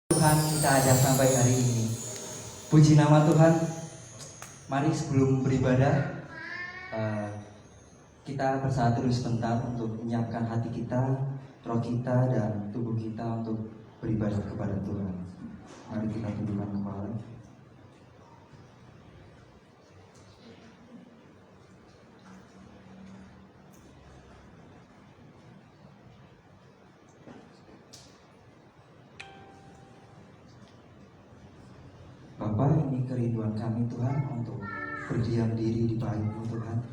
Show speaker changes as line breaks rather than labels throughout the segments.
Tuhan kita ada sampai hari ini. Puji nama Tuhan. Mari sebelum beribadah kita bersatu dulu sebentar untuk menyiapkan hati kita, roh kita dan tubuh kita untuk beribadah kepada Tuhan. Mari kita tundukkan kepala. Bapa, ini kerinduan kami Tuhan untuk berdiam diri di bait-Mu Tuhan,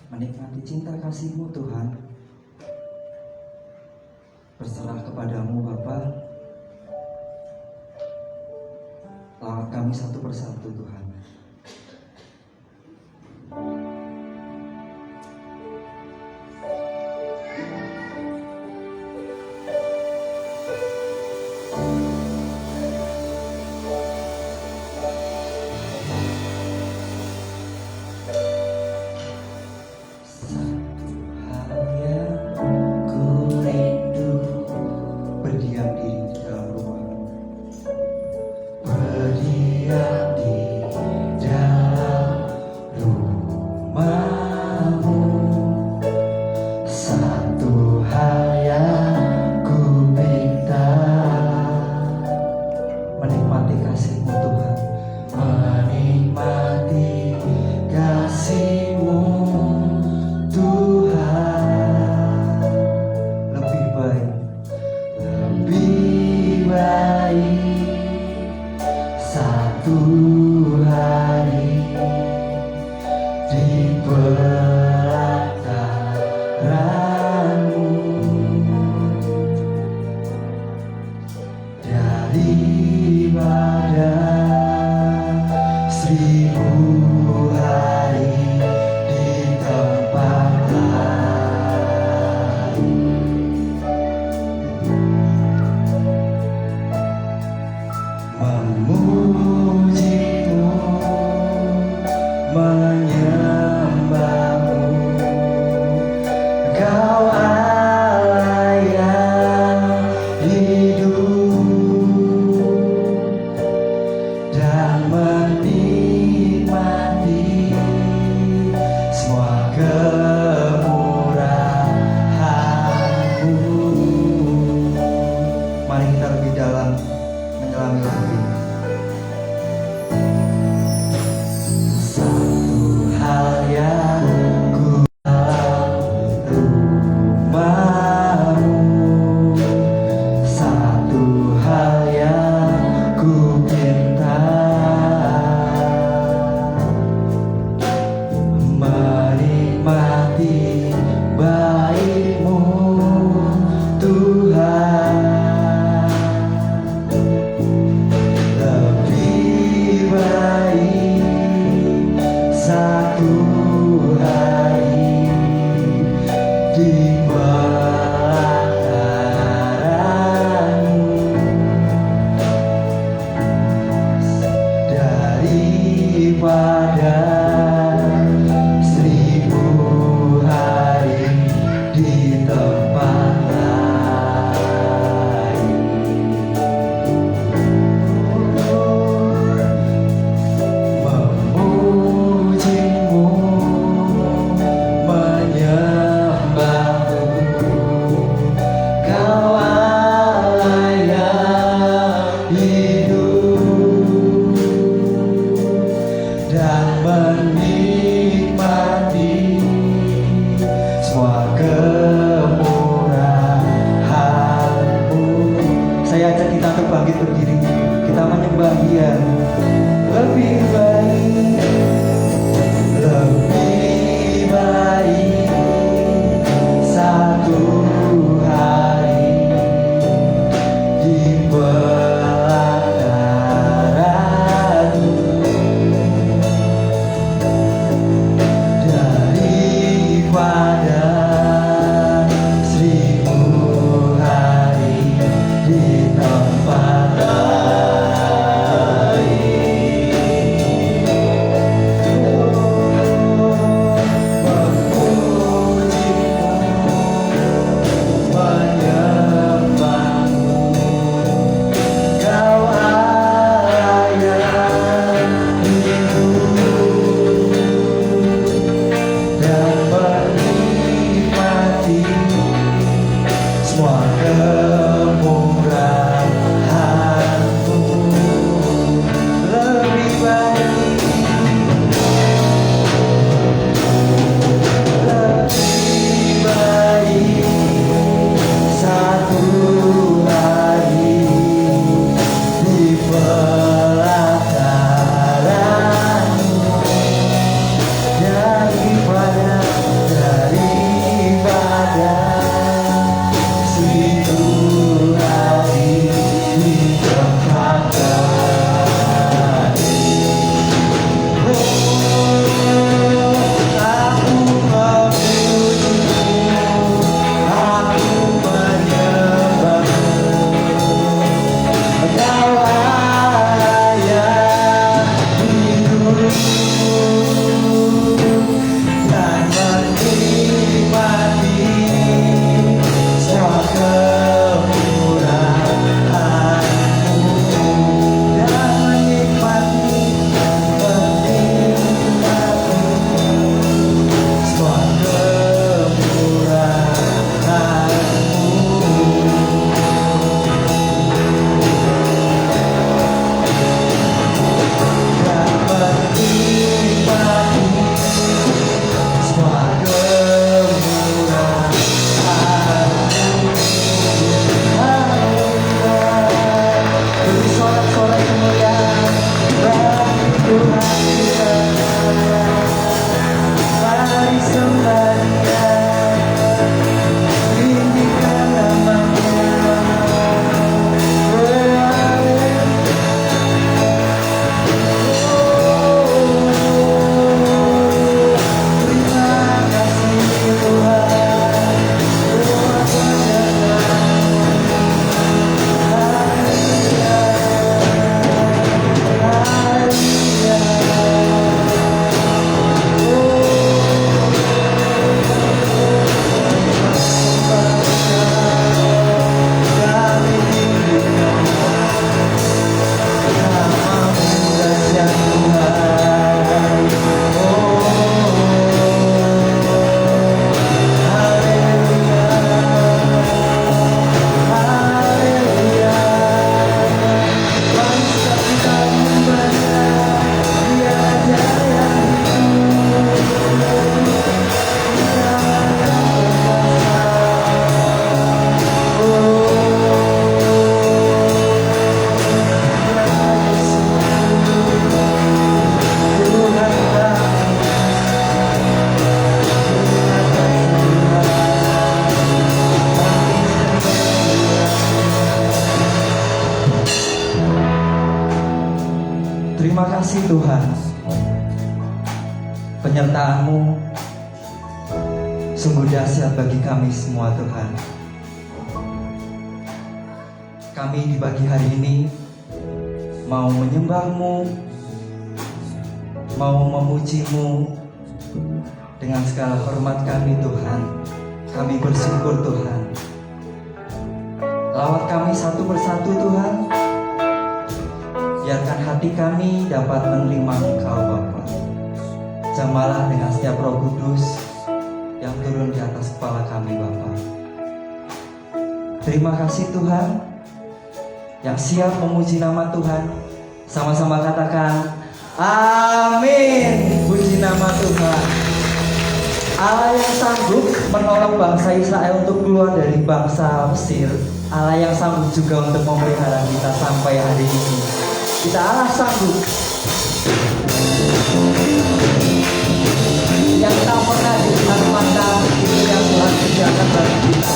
menikmati cinta kasih-Mu Tuhan, berserah kepadamu Bapa. Lawat kami satu persatu Tuhan.
Di tempat lain
Terima kasih Tuhan, penyertaan-Mu sungguh dahsyat bagi kami semua Tuhan. Kami di pagi hari ini mau menyembah-Mu, mau memuji-Mu dengan segala hormat kami Tuhan. Kami bersyukur Tuhan. Lawat kami satu persatu Tuhan. Biarkan hati kami dapat menerima Engkau Bapa. Jamalah dengan setiap Roh Kudus yang turun di atas kepala kami Bapa. Terima kasih Tuhan yang siap memuji nama Tuhan. Sama-sama katakan amin. Puji nama Tuhan. Allah yang sanggup menolong bangsa Israel untuk keluar dari bangsa Mesir, Allah yang sanggup juga untuk memelihara kita sampai hari ini. Kita Allah sanggup, yang tak pernah dilihat mata, itu yang Tuhan kerjakan bagi kita.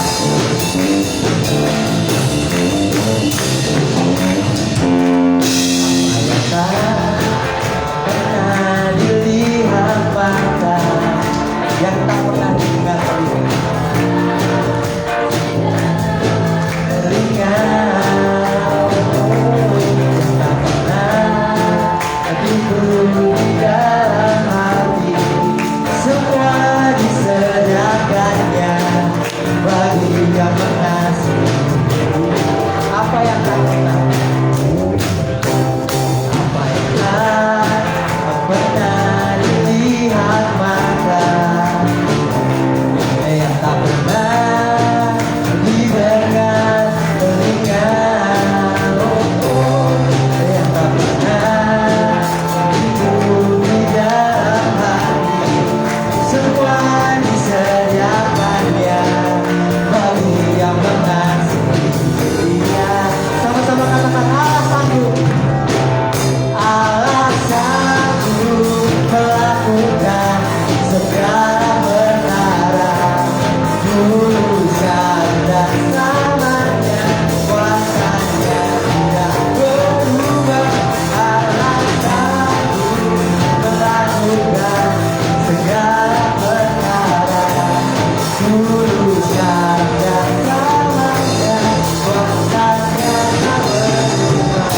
Yang tak pernah dilihat mata, yang tak pernah didengar telinga, yang tak pernah timbul di dalam hati, semua disediakannya bagi yang mengasihi. Apa yang tak pernah, apa yang tak pernah dilihat mata, yang tak pernah didengar telinga, yang tak pernah timbul di dalam hati, semua disediakannya bagi yang mengasihi Dia. Sama-sama katakan Allah sanggup. Allah sanggup melakukan segala perkara, tulus dan selamanya, kuasanya tidak berubah. Allah sanggup melakukan segala perkara, tulus dan selamanya, kuasanya tak berubah.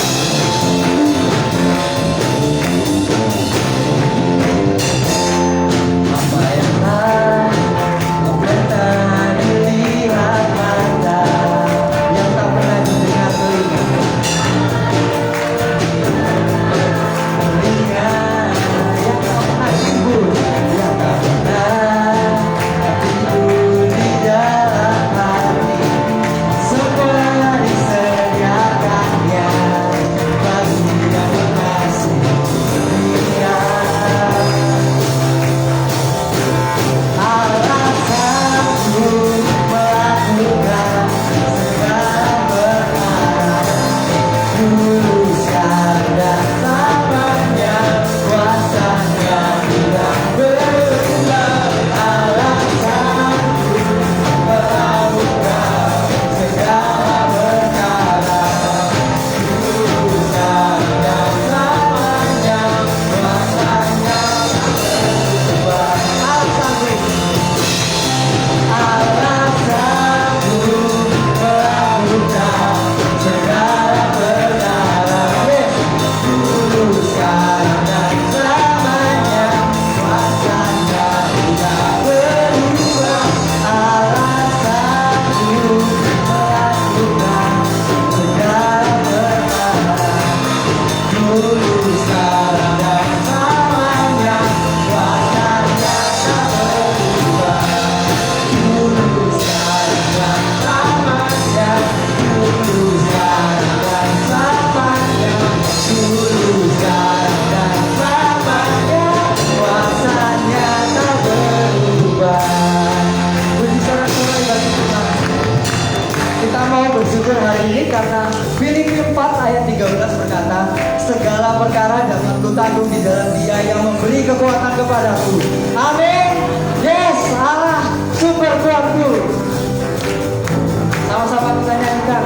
Apa yang tak pernah dilihat mata, yang tak pernah didengar telinga, yang tak pernah timbul, yang tak pernah timbul di dalam hati, semua disediakannya bagi yang mengasihi Dia. Allah sanggup melakukan segala perkara, tuluskan dan sabarnya, kuasanya tidak berubah. Allah sanggup melakukan segala perkara, tuluskan dan sabarnya, kuasanya tak berubah. Allah sanggup. Allah sanggup melakukan segala perkara, tuluskan dan selamanya, kuasanya tidak berubah. Allah sanggup melakukan segala perkara, tuluskan dan selamanya, kuasanya tak berubah. Tuluskan dan selamanya, tuluskan dan selamanya, tuluskan dan selamanya, kuasanya tak berubah. Puji sorak-sorai bagi Tuhan. Kita mau bersyukur hari ini karena Filipi 4 ayat 13 berkata, segala perkara dapat kutanggung di dalam Dia yang memberi kekuatan kepadaku. Amin. Yes, Allah super kuatku. Sama-sama kita nyanyikan.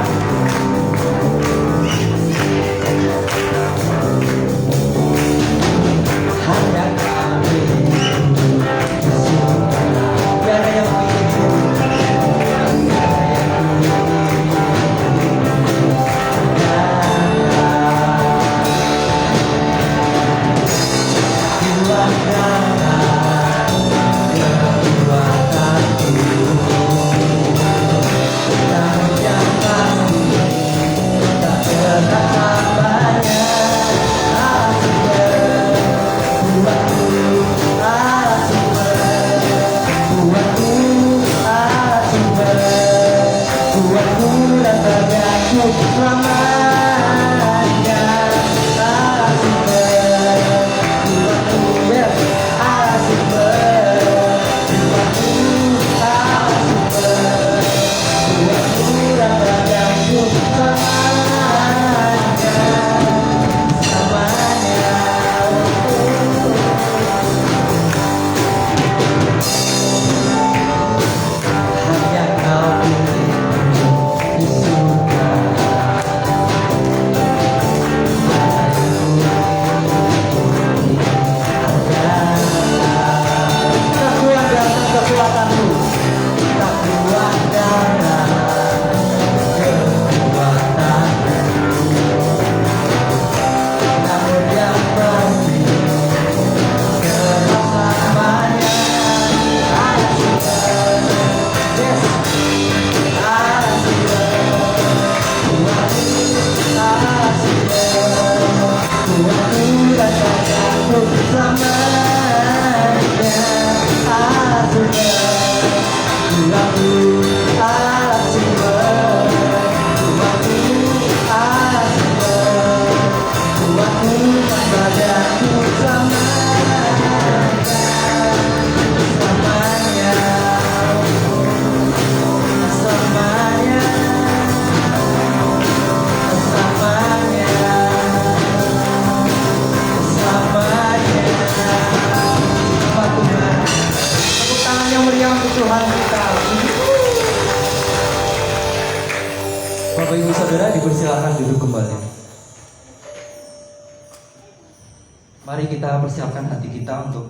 Mari kita persiapkan hati kita untuk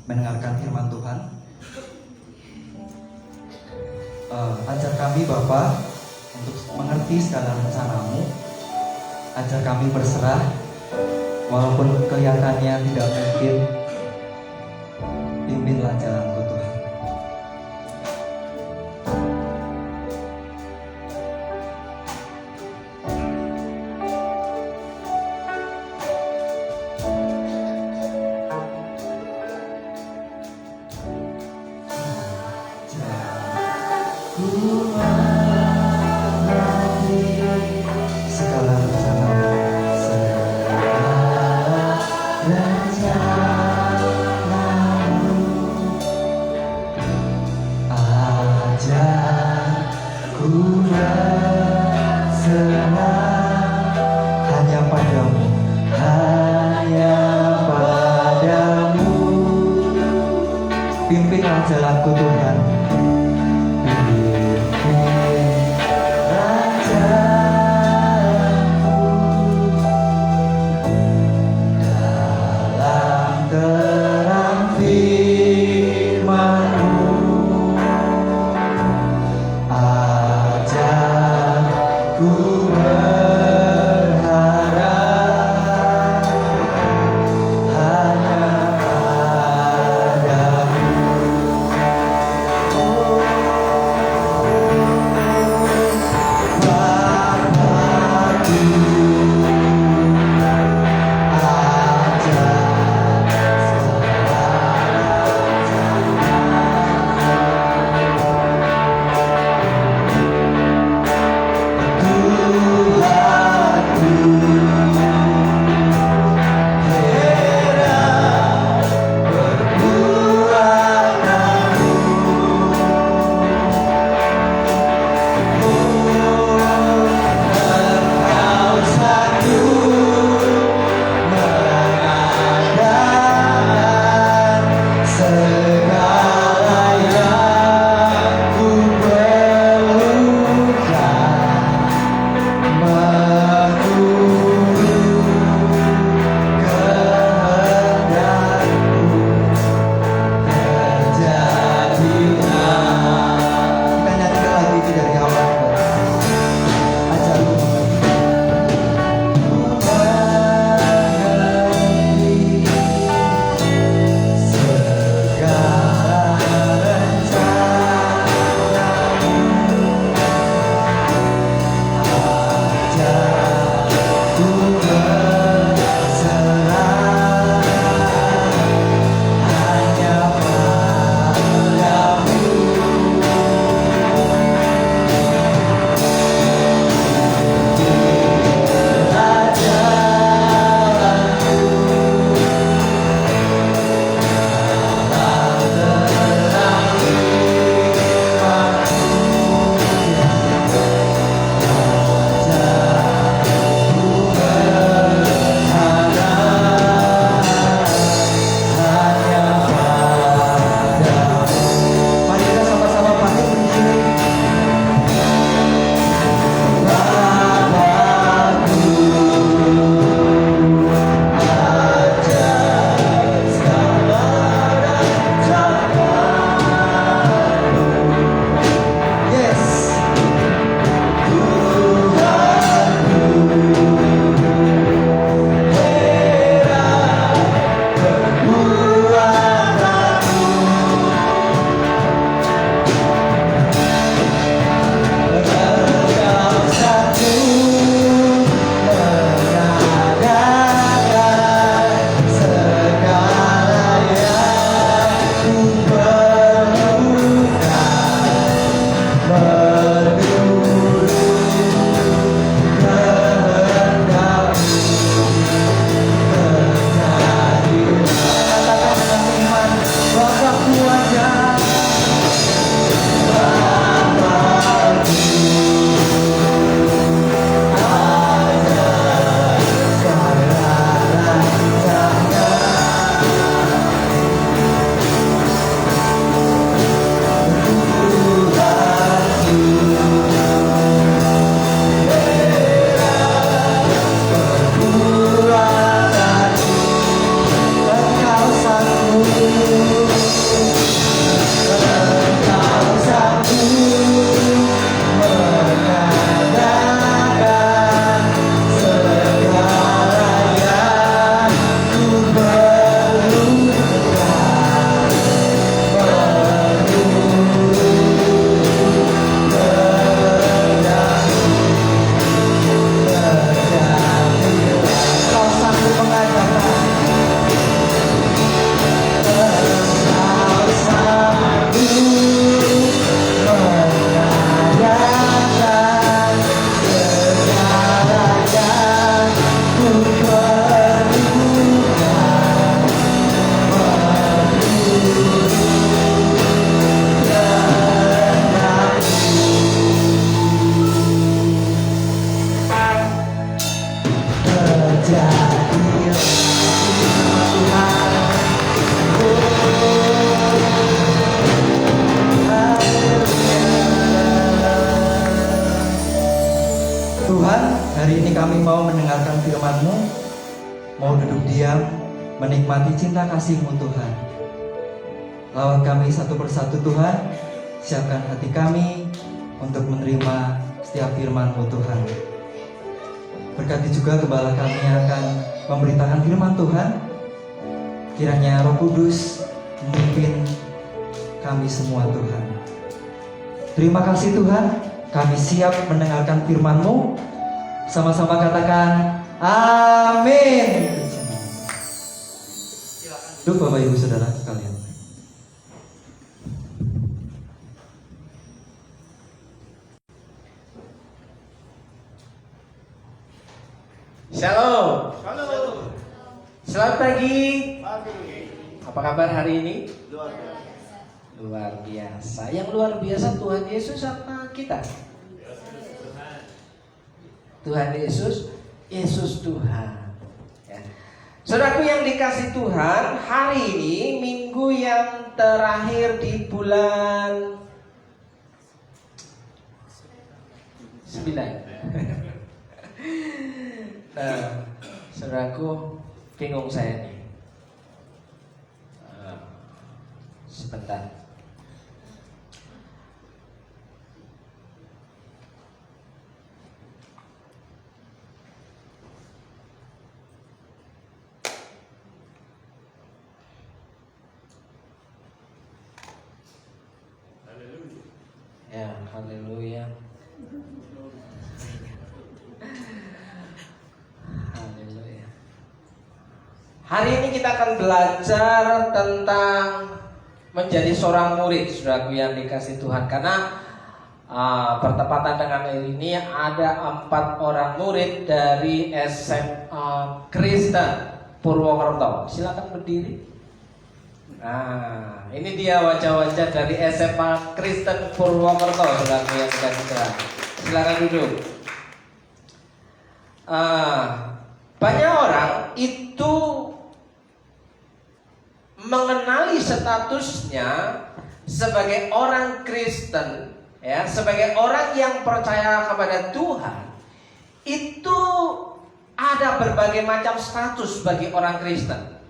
mendengarkan firman Tuhan. Ajar kami Bapa untuk mengerti segala rencanamu. Ajar kami berserah, walaupun kelihatannya tidak mungkin. Pimpinlah jalanku Tuhan. Segala rencanamu, ajarku berserah hanya padamu, hanya padamu. Pimpinlah jalanku Tuhan. Pimpinlah jalanku dalam terang firman-Mu. Ajarku berharap hanya padamu. Jadilah Tuhan. Tuhan, hari ini kami mau mendengarkan firman-Mu, mau duduk diam, menikmati cinta kasih-Mu Tuhan. Lawat kami satu persatu Tuhan, siapkan hati kami untuk menerima setiap firman-Mu Tuhan. Berkati juga gembala kami yang akan memberitakan firman Tuhan. Kiranya Roh Kudus memimpin kami semua Tuhan. Terima kasih Tuhan, kami siap mendengarkan firman-Mu. Sama-sama katakan amin. Duduk Bapak Ibu Saudara sekalian.
Shalom. Selamat pagi. Apa kabar hari ini? Luar biasa. Yang luar biasa Tuhan Yesus apa kita? Tuhan Yesus, Yesus Tuhan. Ya. Saudaraku yang dikasih Tuhan, hari ini minggu yang terakhir di bulan 9. Nah, saudaraku, bingung saya nih. Sebentar. Ya, haleluya. Haleluya. Hari ini kita akan belajar tentang menjadi seorang murid, saudaraku yang dikasih Tuhan. Karena bertepatan dengan ini ada 4 orang murid dari SMA Kristen Purwokerto. Silakan berdiri. Nah, ini dia wajah-wajah dari SMA Kristen Purwokerto, saudaraku yang dikasih Tuhan. Silakan duduk. Banyak orang itu mengenali statusnya sebagai orang Kristen, ya, sebagai orang yang percaya kepada Tuhan. Itu ada berbagai macam status bagi orang Kristen.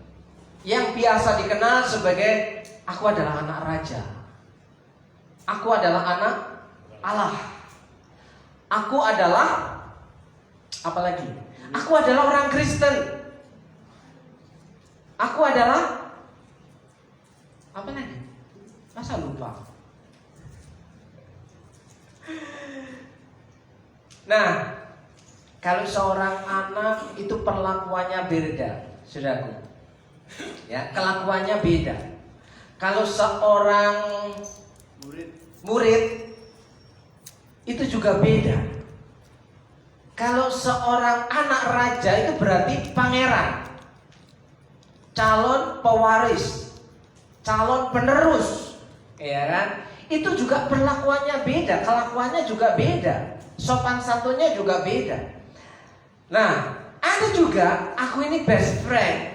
Yang biasa dikenal sebagai aku adalah anak raja, aku adalah anak Allah, aku adalah apa lagi? Aku adalah orang Kristen, aku adalah apa lagi? Masa lupa? Nah, kalau seorang anak itu perlakuannya beda, saudaraku. Ya, kelakuannya beda. Kalau seorang murid itu juga beda. Kalau seorang anak raja itu berarti pangeran, calon pewaris, calon penerus, ya kan? Itu juga perlakuannya beda, kelakuannya juga beda, sopan santunnya juga beda. Nah, ada juga aku ini best friend,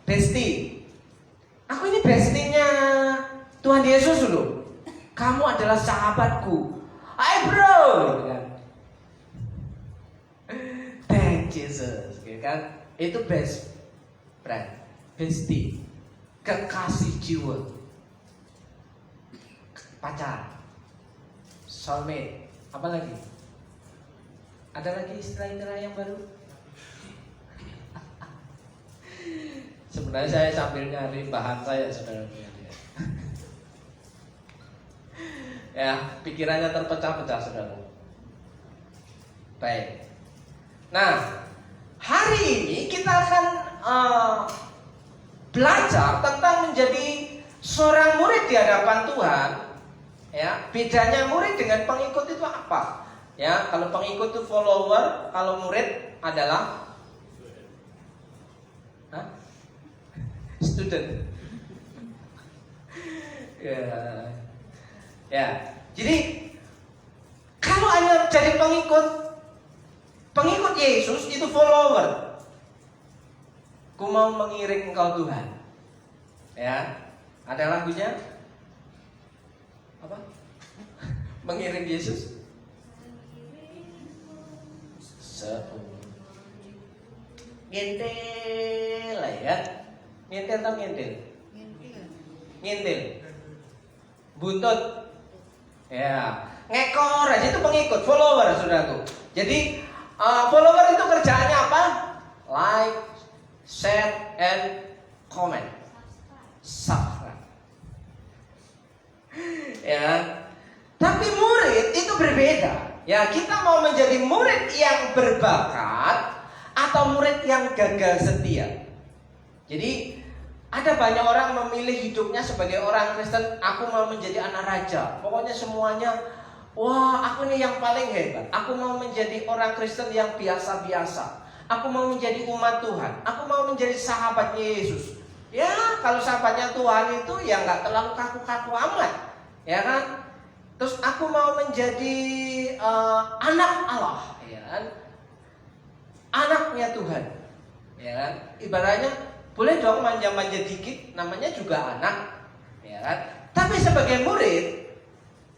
bestie. Aku ini bestie-nya Tuhan Yesus dulu. Kamu adalah sahabatku. Hai bro, gitu kan. Thank Jesus, gitu kan. Itu best friend, bestie, kekasih jiwa, pacar, soulmate, apa lagi? Ada lagi istilah-istilah yang baru? Sebenarnya saya sambil nyari bahan saya, saudara. Ya, pikirannya terpecah-pecah, saudara. Baik. Nah, hari ini kita akan belajar tentang menjadi seorang murid di hadapan Tuhan. Ya, bedanya murid dengan pengikut itu apa? Ya, kalau pengikut itu follower, kalau murid adalah student. Ya. Jadi kalau Anda menjadi pengikut Yesus itu follower. Ku mau mengiring engkau Tuhan. Ya, ada lagunya apa? Mengiring Yesus. Ngintil lah ya. Ngintil atau ngintil? Ngintil. Buntut. Ya, ngekor aja itu pengikut, follower saudaraku. Jadi follower itu kerjaannya apa? Like, share, and comment. Subscribe. Ya. Tapi murid itu berbeda. Ya, kita mau menjadi murid yang berbakat atau murid yang gagal setia. Jadi ada banyak orang memilih hidupnya sebagai orang Kristen. Aku mau menjadi anak raja. Pokoknya semuanya, wah aku nih yang paling hebat. Aku mau menjadi orang Kristen yang biasa-biasa. Aku mau menjadi umat Tuhan. Aku mau menjadi sahabatnya Yesus. Ya kalau sahabatnya Tuhan itu ya nggak terlalu kaku-kaku amat, ya kan? Terus aku mau menjadi anak Allah, ya kan? Anaknya Tuhan, ya kan? Ibaratnya boleh dong manja-manja dikit, namanya juga anak, ya kan? Tapi sebagai murid,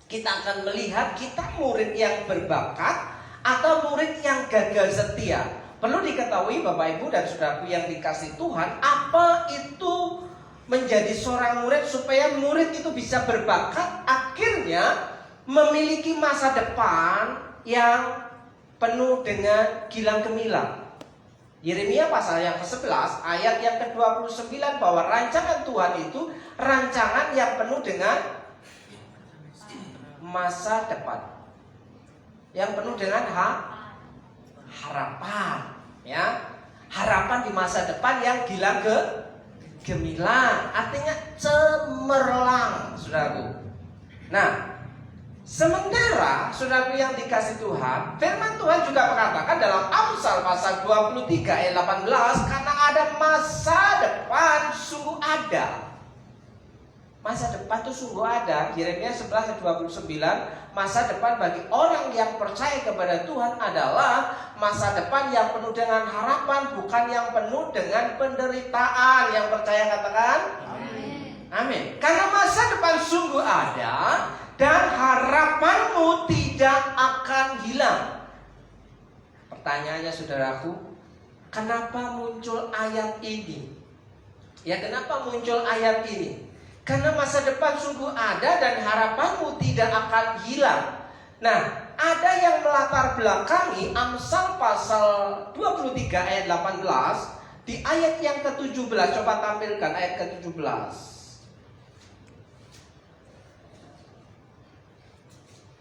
kita akan melihat kita murid yang berbakat atau murid yang gagal setia. Perlu diketahui Bapak Ibu dan Saudaraku yang dikasih Tuhan, apa itu menjadi seorang murid supaya murid itu bisa berbakat, akhirnya memiliki masa depan yang penuh dengan gilang gemilang. Yeremia pasal yang ke-11 ayat yang ke-29 bahwa rancangan Tuhan itu rancangan yang penuh dengan masa depan, yang penuh dengan harapan, ya, harapan di masa depan yang gilang gemilang, artinya cemerlang, saudaraku. Nah, sementara saudaraku yang dikasih Tuhan, firman Tuhan juga mengatakan dalam Amsal pasal 23 ayat 18, karena ada masa depan sungguh ada. Masa depan itu sungguh ada. Yeremia 11 ayat 29, masa depan bagi orang yang percaya kepada Tuhan adalah masa depan yang penuh dengan harapan, bukan yang penuh dengan penderitaan. Yang percaya katakan amin. Amin. Karena masa depan sungguh ada dan harapanmu tidak akan hilang. Pertanyaannya saudaraku, kenapa muncul ayat ini? Ya, kenapa muncul ayat ini? Karena masa depan sungguh ada dan harapanmu tidak akan hilang. Nah, ada yang melatar belakangi Amsal pasal 23 ayat 18 di ayat yang ke-17. Coba tampilkan ayat ke-17.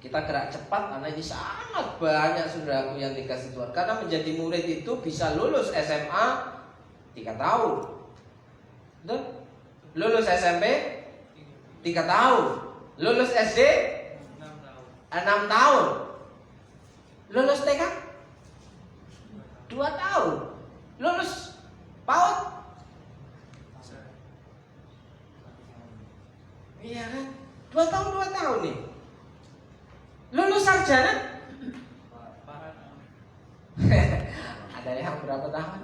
Kita gerak cepat karena ini sangat banyak saudaraku yang dikasih Tuhan. Karena menjadi murid itu bisa lulus SMA 3 tahun. Betul? Lulus SMP 3 tahun. Lulus SD 6 tahun. Lulus TK 2 tahun. Lulus PAUD, iya kan? 2 tahun 2 tahun nih. Lulus sarjana ada yang berapa tahun?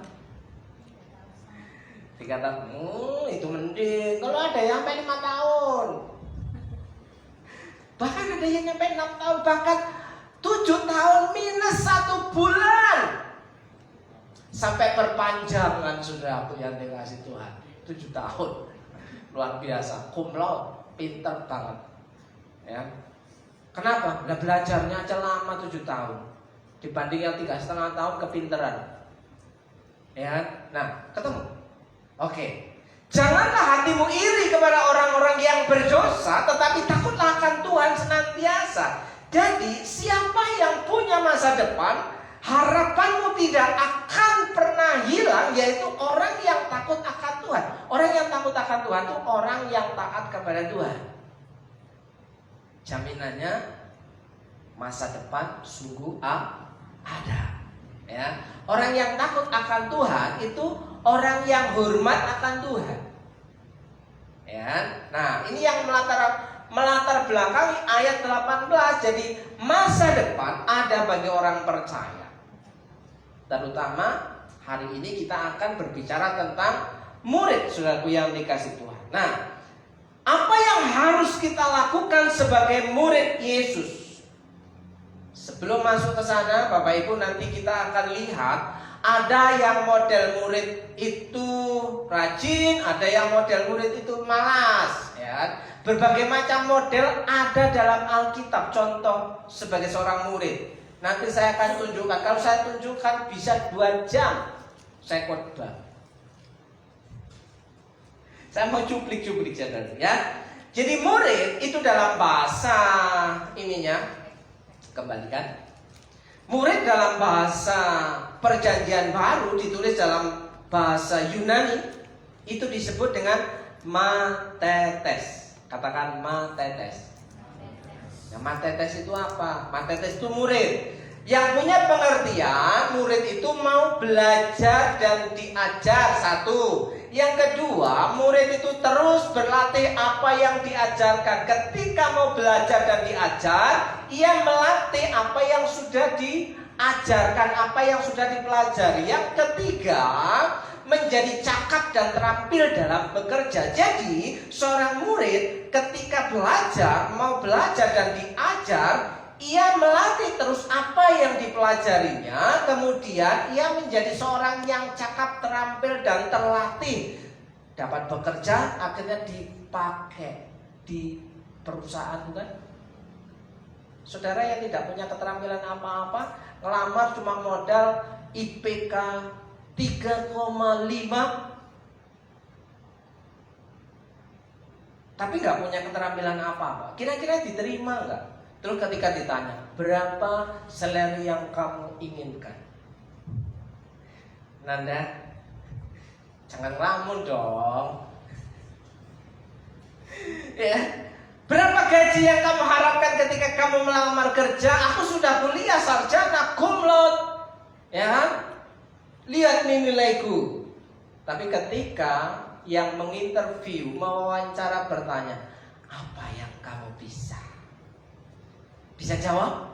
3 tahun. Itu mending. Kalau ada yang sampai 5 tahun. Bahkan ada yang sampai 6 tahun, bahkan 7 tahun minus 1 bulan. Sampai perpanjangan saudaraku yang dikasih Tuhan. 7 tahun. Luar biasa, cum laude, pinter banget. Ya. Kenapa? Nah, belajarnya aja lama 7 tahun dibanding yang 3,5 tahun kepinteran. Ya. Nah, ketemu. Oke. Janganlah hatimu iri kepada orang-orang yang berdosa, tetapi takutlah akan Tuhan senantiasa. Jadi, siapa yang punya masa depan, harapanmu tidak akan pernah hilang, yaitu orang yang takut akan Tuhan. Orang yang takut akan Tuhan itu orang yang taat kepada Tuhan. Jaminannya masa depan sungguh ada. Ya. Orang yang takut akan Tuhan itu orang yang hormat akan Tuhan. Ya. Nah, ini yang melatar belakangi ayat 18. Jadi masa depan ada bagi orang percaya. Terutama hari ini kita akan berbicara tentang murid, saudaraku yang dikasih Tuhan. Nah, apa yang harus kita lakukan sebagai murid Yesus? Sebelum masuk ke sana, Bapak Ibu, nanti kita akan lihat ada yang model murid itu rajin, ada yang model murid itu malas, ya. Berbagai macam model ada dalam Alkitab. Contoh sebagai seorang murid. Nanti saya akan tunjukkan. Kalau saya tunjukkan bisa 2 jam saya khotbah. Saya mau cuplik-cuplik saudara, ya. Jadi murid itu dalam bahasa ininya, kembalikan. Murid dalam bahasa Perjanjian Baru ditulis dalam bahasa Yunani itu disebut dengan matetes. Katakan matetes. Nah, matetes itu apa? Matetes itu murid yang punya pengertian murid itu mau belajar dan diajar, satu. Yang kedua, murid itu terus berlatih apa yang diajarkan. Ketika mau belajar dan diajar, ia melatih apa yang sudah diajarkan, apa yang sudah dipelajari. Yang ketiga, menjadi cakap dan terampil dalam bekerja. Jadi, seorang murid ketika mau belajar dan diajar, ia melatih terus apa yang dipelajarinya. Kemudian ia menjadi seorang yang cakap, terampil, dan terlatih. Dapat bekerja, akhirnya dipakai di perusahaan, bukan? Saudara yang tidak punya keterampilan apa-apa, ngelamar cuma modal IPK 3,5, tapi nggak punya keterampilan apa-apa, kira-kira diterima nggak? Terus ketika ditanya, berapa salary yang kamu inginkan? Nanda, jangan ngelamun dong. Ya, berapa gaji yang kamu harapkan ketika kamu melamar kerja? Aku sudah kuliah sarjana cum laude, ya. Lihat nih nilaiku. Tapi ketika yang menginterview, mewawancara bertanya, apa yang kamu bisa? Bisa jawab?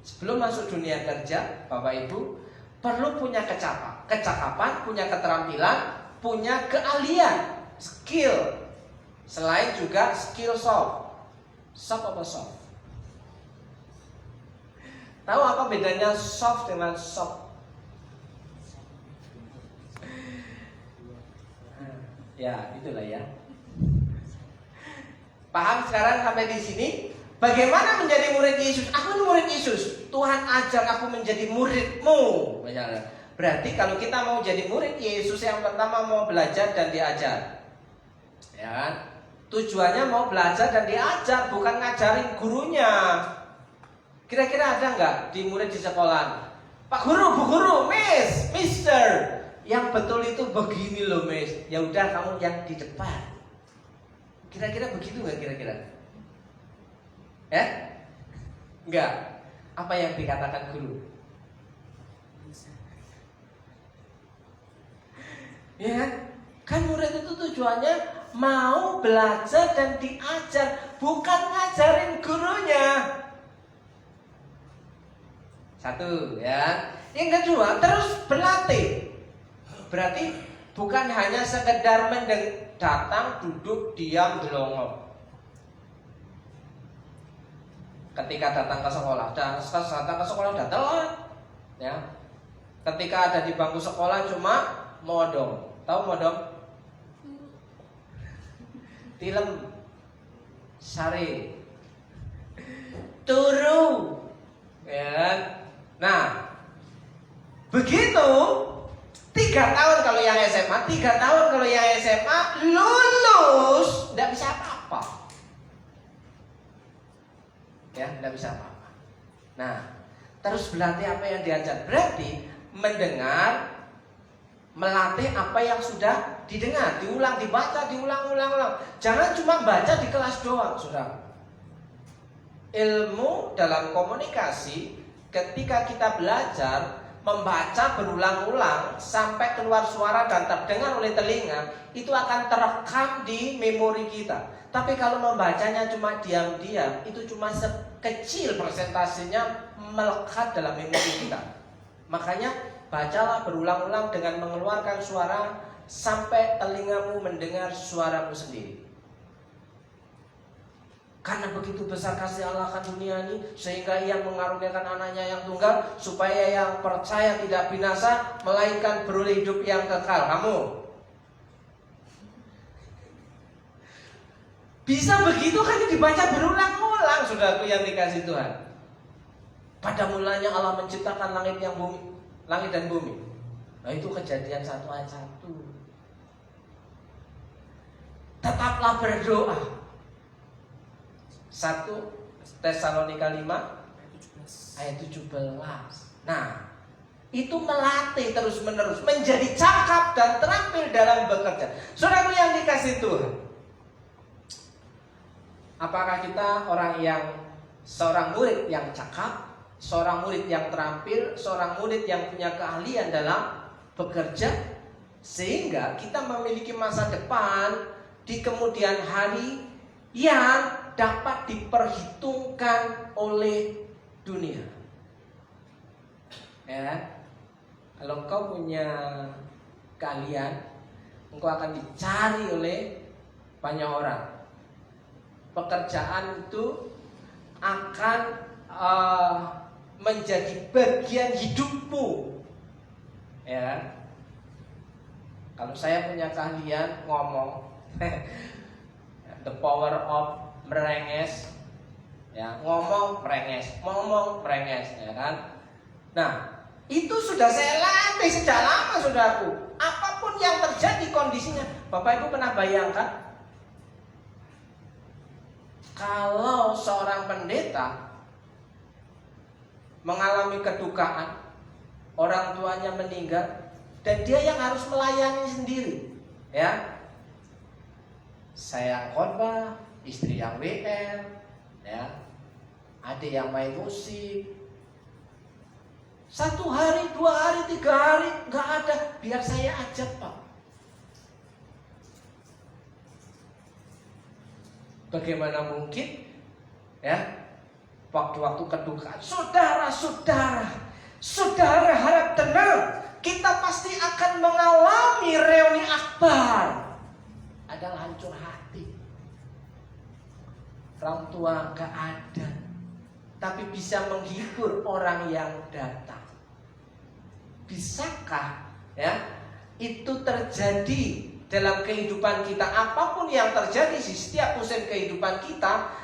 Sebelum masuk dunia kerja, Bapak Ibu perlu punya kecakapan, punya keterampilan, punya keahlian, skill. Selain juga skill soft. Soft apa soft? Tahu apa bedanya soft dengan soft? Ya, itulah ya. Paham sekarang sampai di sini? Bagaimana menjadi murid Yesus? Aku ini murid Yesus. Tuhan ajar aku menjadi muridmu. Berarti kalau kita mau jadi murid Yesus, yang pertama mau belajar dan diajar. Ya kan? Tujuannya mau belajar dan diajar, bukan ngajarin gurunya. Kira-kira ada nggak di murid di sekolah? Pak guru, bu guru, miss, mister. Yang betul itu begini loh, miss. Ya udah kamu yang di depan. Kira-kira begitu nggak kira-kira? Ya? Enggak. Apa yang dikatakan guru? Ya, kan murid itu tujuannya mau belajar dan diajar, bukan ngajarin gurunya. Satu, ya. Yang kedua, terus berlatih. Berarti bukan hanya sekedar datang, duduk, diam, delongo. Ketika datang ke sekolah, udah telat. Ya. Ketika ada di bangku sekolah cuma modong. Tahu modong? Tilem, sare, turu. Ya. Nah, begitu 3 tahun kalau yang SMA, 3 tahun kalau yang SMA, lulus, tidak bisa apa-apa. Ya, tidak bisa apa-apa. Nah, terus berlatih apa yang diajar. Berarti mendengar, melatih apa yang sudah didengar, diulang, dibaca, diulang-ulang. Jangan cuma baca di kelas doang, saudara. Ilmu dalam komunikasi, ketika kita belajar, membaca berulang-ulang sampai keluar suara dan terdengar oleh telinga, itu akan terekam di memori kita. Tapi kalau membacanya cuma diam-diam, itu cuma sekecil persentasenya melekat dalam memori kita. Makanya bacalah berulang-ulang dengan mengeluarkan suara sampai telingamu mendengar suaramu sendiri. Karena begitu besar kasih Allah akan dunia ini, sehingga Ia mengaruniakan anaknya yang tunggal, supaya yang percaya tidak binasa, melainkan beroleh hidup yang kekal. Kamu bisa begitu kan dibaca berulang-ulang, saudaraku yang dikasih Tuhan. Pada mulanya Allah menciptakan langit dan bumi. Nah, itu Kejadian 1 ayat 1. Tetaplah berdoa. 1 Tesalonika 5 ayat 17. Nah, itu melatih terus-menerus menjadi cakap dan terampil dalam bekerja. Saudara yang dikasih Tuhan, apakah kita seorang murid yang cakap, seorang murid yang terampil, seorang murid yang punya keahlian dalam bekerja, sehingga kita memiliki masa depan di kemudian hari yang dapat diperhitungkan oleh dunia. Ya, kalau engkau punya keahlian, engkau akan dicari oleh banyak orang. Pekerjaan itu akan menjadi bagian hidupmu. Ya, kalau saya punya keahlian ngomong, the power of merenges, ya, ngomong merenges, ya kan? Nah, itu sudah saya latih sejak lama, saudaraku. Apapun yang terjadi kondisinya, Bapak Ibu pernah bayangkan kalau seorang pendeta mengalami kedukaan, orang tuanya meninggal, dan dia yang harus melayani sendiri, ya. Saya khotbah, istri yang WL, ya, adik yang main musik. 1 hari, 2 hari, 3 hari nggak ada, biar saya ajak, Pak. Bagaimana mungkin, ya, waktu-waktu kedukaan, saudara harap tenang, kita pasti akan mengalami reuni akbar. Adalah hancur hati. Orang tua gak ada, tapi bisa menghibur orang yang datang. Bisakah, ya, itu terjadi dalam kehidupan kita? Apapun yang terjadi di setiap musim kehidupan kita,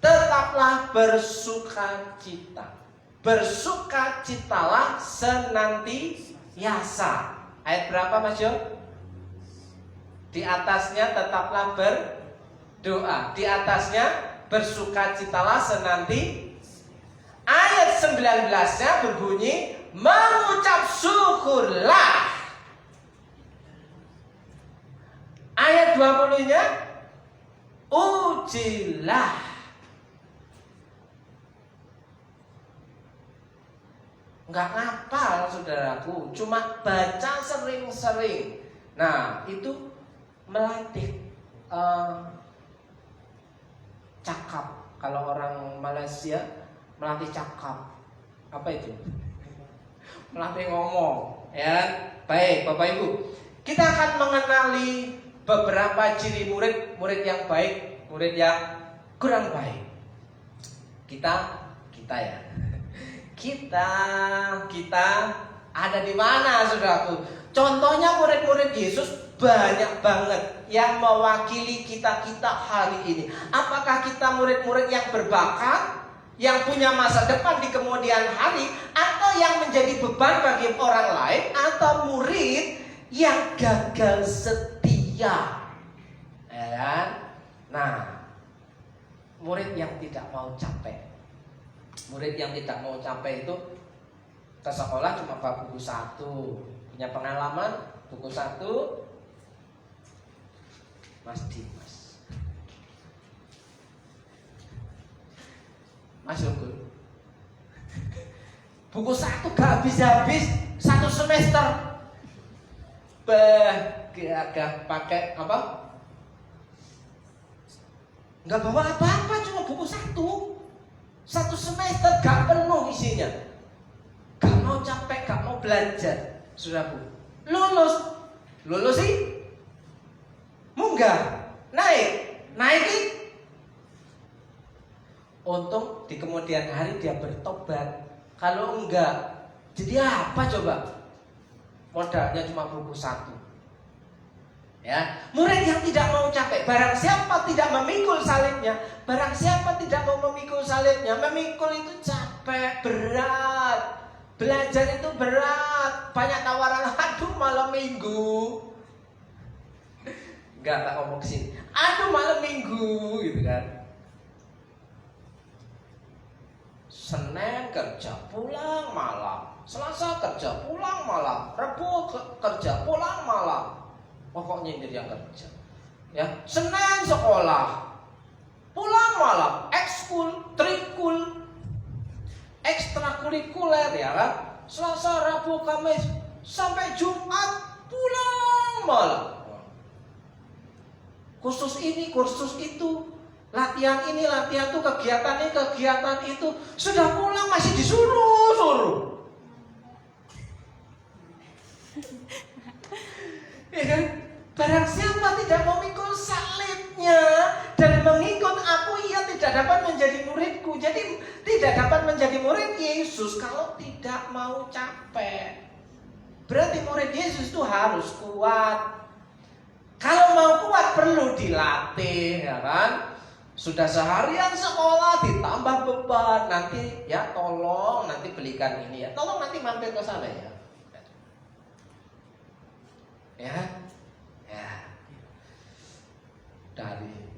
tetaplah bersukacita. Bersukacitalah senantiasa. Ayat berapa, Mas Jo? Di atasnya tetaplah berdoa. Di atasnya bersukacitalah senanti. Ayat 19-nya berbunyi mengucap syukurlah. Ayat 20-nya ujilah. Enggak ngapal, saudaraku, cuma baca sering-sering. Nah, itu melatih cakap. Kalau orang Malaysia melatih cakap. Apa itu? Melatih ngomong, ya. Baik, Bapak Ibu, kita akan mengenali beberapa ciri murid yang baik, murid yang kurang baik. Kita ya. Kita ada di mana, saudaraku? Contohnya murid-murid Yesus banyak banget yang mewakili kita hari ini. Apakah kita murid-murid yang berbakat, yang punya masa depan di kemudian hari, atau yang menjadi beban bagi orang lain, atau murid yang gagal setia? Ya. Nah, murid yang tidak mau capek. Murid yang tidak mau capek itu ke sekolah cuma bawa buku 1, punya pengalaman buku 1, Mas Dimas, Mas Unggul, Buku satu gak habis-habis satu semester. Gak pakai apa? Gak bawa apa-apa, cuma buku satu. Satu semester gak penuh isinya. Gak mau capek, gak mau belajar. Saudaraku, lulus sih? Munggah, naik. Untung di kemudian hari dia bertobat. Kalau enggak, jadi apa coba? Modalnya cuma buku satu. Ya, murid yang tidak mau capek, barang siapa tidak memikul salibnya, barang siapa tidak mau memikul salibnya, memikul itu capek, berat. Belajar itu berat, banyak tawaran, aduh malam minggu. Enggak, tak ngomong kesini. Aduh malam minggu, gitu kan. Senin kerja pulang malam, Selasa kerja pulang malam, Rabu kerja pulang malam. Pokoknya jadi yang kerja. Ya, Senin sekolah, pulang malam, ekskul, trikul, ekstrakurikuler ya kan. Selasa, Rabu, Kamis sampai Jumat pulang malam. Kursus ini, kursus itu, latihan ini, latihan itu, kegiatan ini, kegiatan itu. Sudah pulang masih disuruh. Ya kan? Barang siapa tidak memikul salibnya dan mengikut aku, ia tidak dapat menjadi muridku. Jadi tidak dapat menjadi murid Yesus kalau tidak mau capek. Berarti murid Yesus itu harus kuat. Kalau mau kuat perlu dilatih, ya kan? Sudah seharian sekolah ditambah beban, nanti ya tolong nanti belikan ini ya. Tolong nanti mampir ke sana ya. Ya. Dari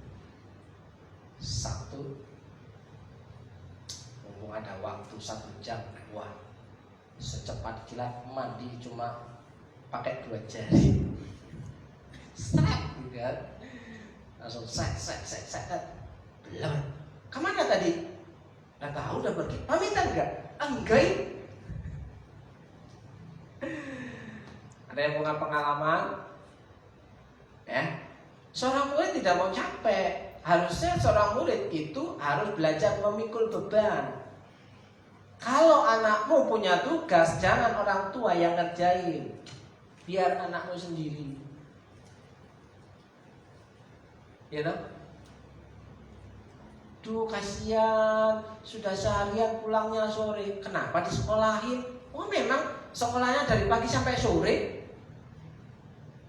Sabtu, mumpung ada waktu 1 jam, wah secepat kilat mandi cuma pakai 2 jari. Strap, gitu kan? Langsung set. Belum. Kemana tadi? Nggak tahu, udah pergi. Pamitan nggak? Enggak. Ada yang punya pengalaman? Ya, seorang murid tidak mau capek. Harusnya seorang murid itu harus belajar memikul beban. Kalau anakmu punya tugas, jangan orang tua yang ngerjain. Biar anakmu sendiri. Ya toh? Duh kasihan, sudah seharian pulangnya sore. Kenapa disekolahin? Oh memang sekolahnya dari pagi sampai sore.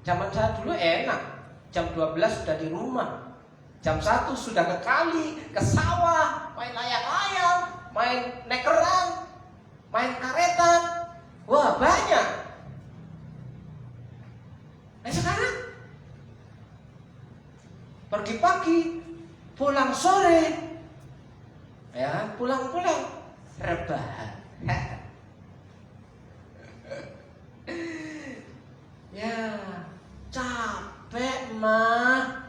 Zaman saya dulu enak, jam 12 sudah di rumah, jam 1 sudah ke kali, ke sawah, main layang-layang, main nekeran, main karetan. Wah banyak. Nah sekarang pergi pagi, pulang sore, ya pulang-pulang rebahan. Ya capek mah.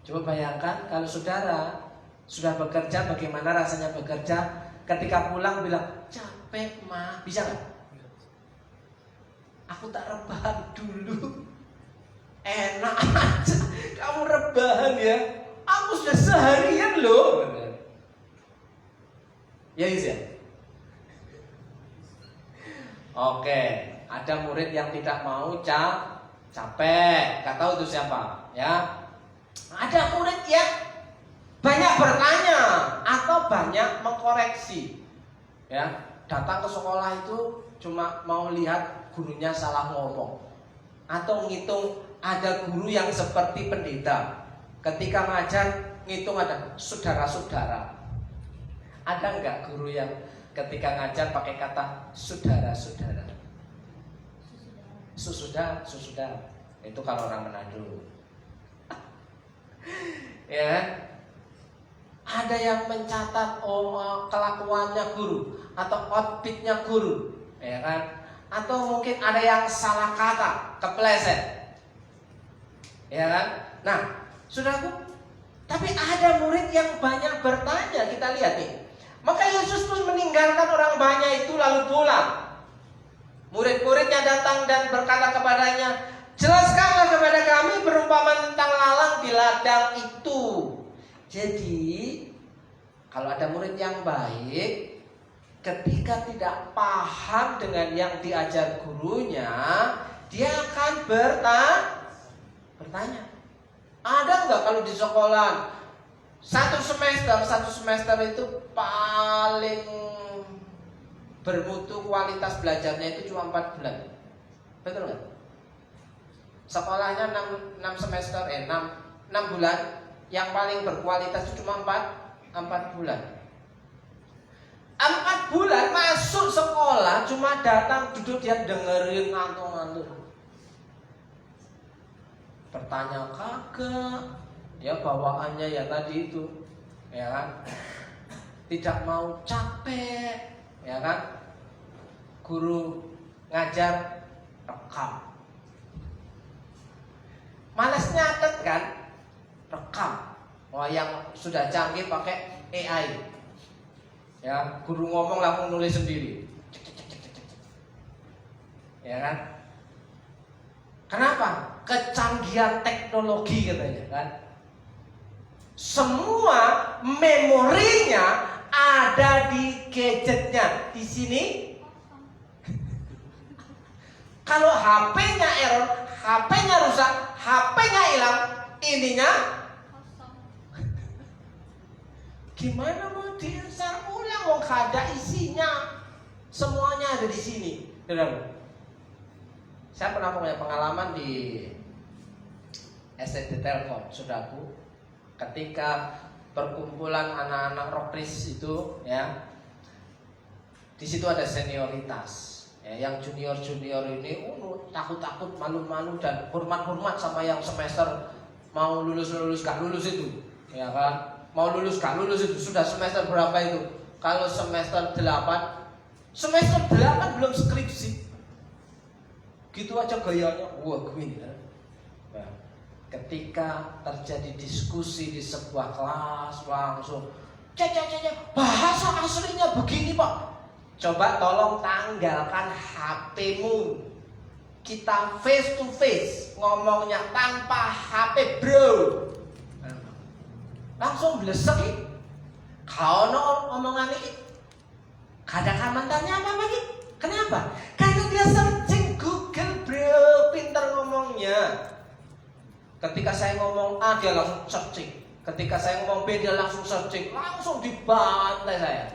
Coba bayangkan kalau saudara sudah bekerja, bagaimana rasanya bekerja, ketika pulang bilang capek mah, bisa nggak? Aku tak rebahan dulu. Enak aja kamu rebahan ya. Aku sudah seharian loh. Ya Is ya. Oke, ada murid yang tidak mau capek. Gak tahu itu siapa ya. Ada murid yang banyak bertanya atau banyak mengkoreksi. Ya, datang ke sekolah itu cuma mau lihat gurunya salah ngomong atau ngitung. Ada guru yang seperti pendeta, ketika ngajar ngitung ada saudara-saudara. Ada enggak guru yang ketika ngajar pakai kata saudara-saudara? Susuda. Itu kalau orang Manado. Ya. Ada yang mencatat kelakuannya guru atau outfitnya guru, ya kan? Atau mungkin ada yang salah kata, kepleset. Ya kan? Nah, saudaraku, tapi ada murid yang banyak bertanya. Kita lihat nih. Maka Yesus pun meninggalkan orang orang banyak itu lalu pulang. Murid-muridnya datang dan berkata kepadanya, jelaskanlah kepada kami perumpamaan tentang lalang di ladang itu. Jadi kalau ada murid yang baik, ketika tidak paham dengan yang diajar gurunya, dia akan bertanya. Ada nggak kalau di sekolah satu semester itu paling bermutu kualitas belajarnya itu cuma 4 bulan. Betul nggak? Sekolahnya 6 bulan, yang paling berkualitas itu cuma 4 bulan. 4 bulan masuk sekolah cuma datang duduk dia dengerin ngantuk-ngantuk. Bertanya kagak, ya bawaannya ya tadi itu, ya kan? Tidak mau capek, ya kan? Guru ngajar rekam. Malas nyatet kan? Rekam. Wah, yang sudah canggih pakai AI. Ya, guru ngomong langsung nulis sendiri. Ya kan? Kenapa? Kecanggihan teknologi katanya kan. Semua memorinya ada di gadgetnya. Di sini kalau HP-nya error, HP-nya rusak, HP-nya hilang, ininya gimana mau diinstal ulang? Mau ada isinya, semuanya ada di sini. Saya pernah punya pengalaman di STT Telkom, saudaraku, ketika perkumpulan anak-anak rockris itu, ya, di situ ada senioritas. Ya, yang junior ini takut-takut, malu-malu dan hormat-hormat sama yang semester mau lulus gak lulus itu, ya kan? Mau lulus gak lulus itu sudah semester berapa itu? Kalau semester 8 belum skripsi. Gitu aja gayanya, wah gini ya. Nah, ketika terjadi diskusi di sebuah kelas langsung bahasa aslinya begini Pak. Coba tolong tanggalkan HP-mu. Kita face to face ngomongnya tanpa HP bro. Langsung blesek. Kau omongan ini. Kadang mantannya apa lagi? Kenapa? Karena dia searching Google bro, pinter ngomongnya. Ketika saya ngomong A dia langsung searching. Ketika saya ngomong B dia langsung searching. Langsung dibantai saya.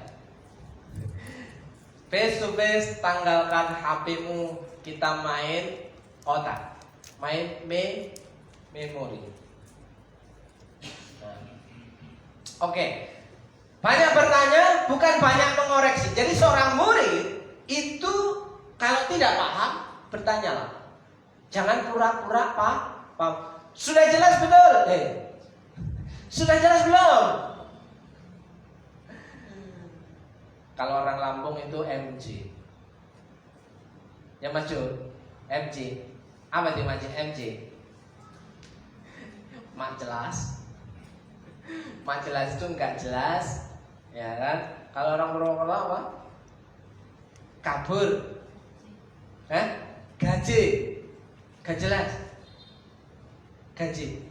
Face to face, tanggalkan HP-mu, kita main otak, main memori. Nah. Oke. Banyak bertanya, bukan banyak mengoreksi. Jadi seorang murid itu kalau tidak paham, bertanyalah. Jangan pura-pura paham. Sudah jelas betul? Sudah jelas belum? Kalau orang Lampung itu MJ. Ya Mas Jul, MJ. Apa itu Mas MJ? Mak jelas. Mak jelas itu enggak jelas, ya kan? Kalau orang Purwokerto apa? Kabur. Gaji. Gak jelas. Gaji.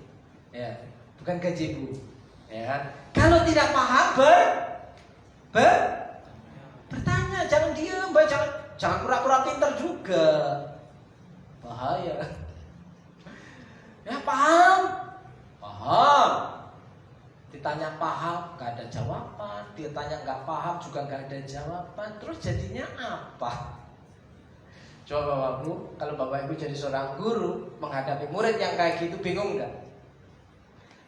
Ya, bukan gaji Bu. Ya kan? Kalau tidak paham bertanya, jangan diam, jangan pura-pura pintar juga. Bahaya. Ya paham. Ditanya paham, gak ada jawaban. Ditanya gak paham juga gak ada jawaban. Terus jadinya apa? Coba Bapak Ibu, kalau Bapak Ibu jadi seorang guru menghadapi murid yang kayak gitu, bingung gak?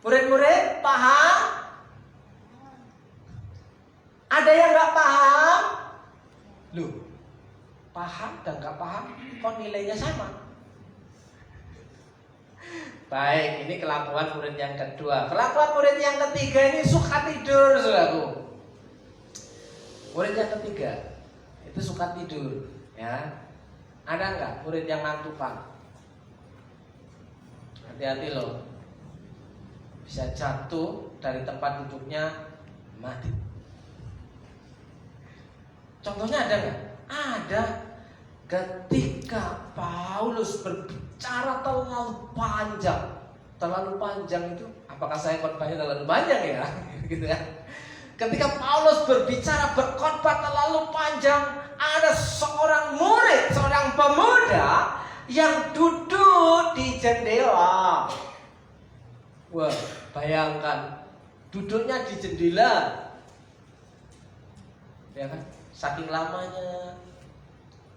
Murid-murid paham? Ada yang gak paham? Loh, paham dan gak paham kok nilainya sama? Baik, ini kelakuan murid yang kedua. Kelakuan murid yang ketiga ini suka tidur, saudaraku. Murid yang ketiga itu suka tidur, ya. Ada nggak murid yang ngantukan? Hati-hati loh, bisa jatuh dari tempat duduknya mati. Contohnya ada nggak? Ada. Ketika Paulus berbicara terlalu panjang itu, apakah saya khotbahnya terlalu panjang ya? Gitu ya. Ketika Paulus berkhotbah terlalu panjang, ada seorang murid, seorang pemuda yang duduk di jendela. Wah, bayangkan duduknya di jendela, ya kan? Saking lamanya,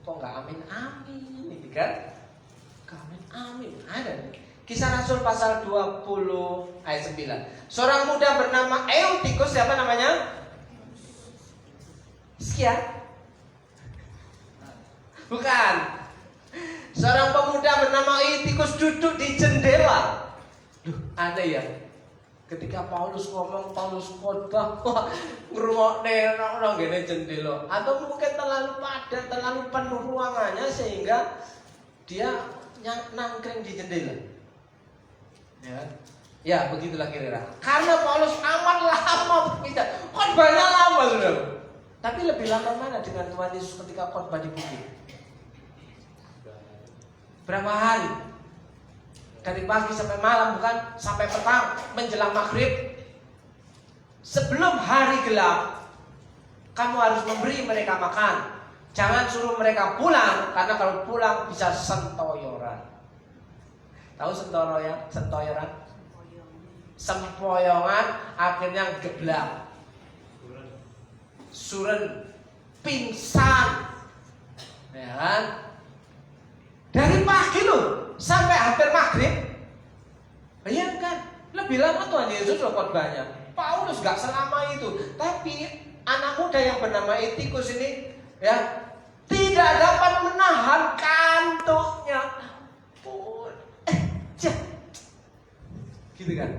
kok nggak amin ini kan? Nggak amin. Ada nih. Kisah Rasul pasal 20 ayat 9. Seorang muda bernama Eutikus, siapa namanya? Sekian? Bukan. Seorang pemuda bernama Eutikus duduk di jendela. Duh, aneh ya. Ketika Paulus ngomong, Paulus khotbah, wah, ngrungokne nang ngene jendela. Atau mungkin terlalu padat, terlalu penuh ruangannya sehingga dia nangkring di jendela. Ya, begitulah kira-kira. Karena Paulus amat lama berbicara, khotbahnya lama sudah. Tapi lebih lama mana dengan Tuhan Yesus ketika khotbah di bukit? Berapa hari? Dari pagi sampai malam, bukan? Sampai petang menjelang maghrib. Sebelum hari gelap, kamu harus memberi mereka makan. Jangan suruh mereka pulang, karena kalau pulang bisa sentoyoran. Tahu sentoyoran? Sempoyongan akhirnya geblak, suren, pingsan, ya kan? Dari pagi loh sampai hampir maghrib. Bayangkan, lebih lama Tuhan Yesus loh khotbahnya. Paulus gak selama itu, tapi anak muda yang bernama Eutikus ini ya tidak dapat menahan kantuknya. Gitu kan?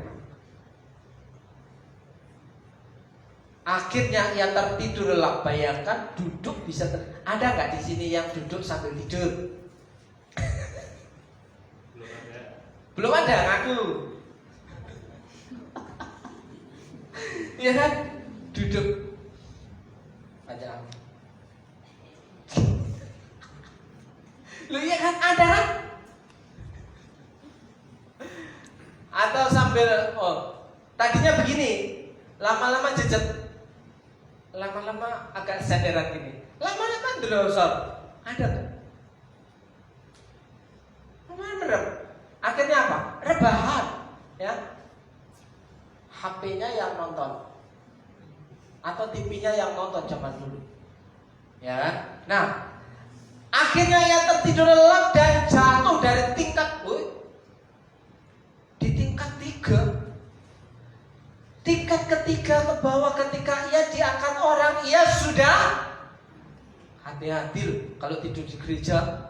Akhirnya ia tertidur lelap. Bayangkan duduk bisa ada nggak di sini yang duduk sambil tidur? Belum ada ngaku. Iya kan? Duduk aja. Lu iya kan ada kan? Atau sambil tadinya begini, lama-lama jejet, lama-lama agak senderan gini, lama-lama delosor, ada tuh. Merem. Akhirnya apa? Rebahan, ya. HP-nya yang nonton atau TV-nya yang nonton zaman dulu, ya. Nah, akhirnya ia tertidur lelap dan jatuh dari tingkat, di tingkat 3. Tingkat ketiga ke bawah, ketika ia diangkat orang, ia sudah hati-hati loh kalau tidur di gereja.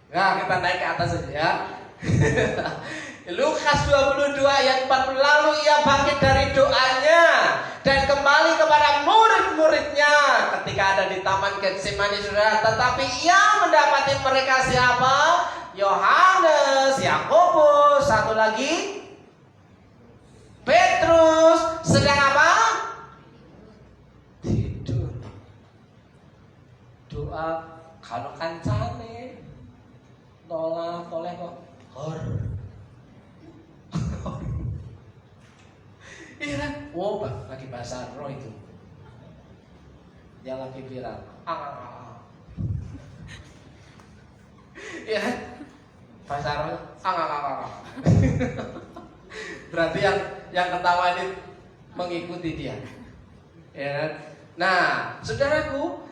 Nah, kita naik ke atas saja ya. Lukas 22 ayat 40. Lalu ia bangkit dari doanya dan kembali kepada murid-muridnya ketika ada di taman Getsemani, saudara. Tetapi ia mendapati mereka siapa? Yohanes, Yakobus, satu lagi Petrus, sedang apa? Tidur. Doa kalau kancane toleh kok hor. Iya kan? Wow, lagi bahasa roh itu. Dia lagi viral. Iya kan? Bahasa roh. Berarti yang ketawa ini mengikuti dia. Ya kan? Nah, saudaraku,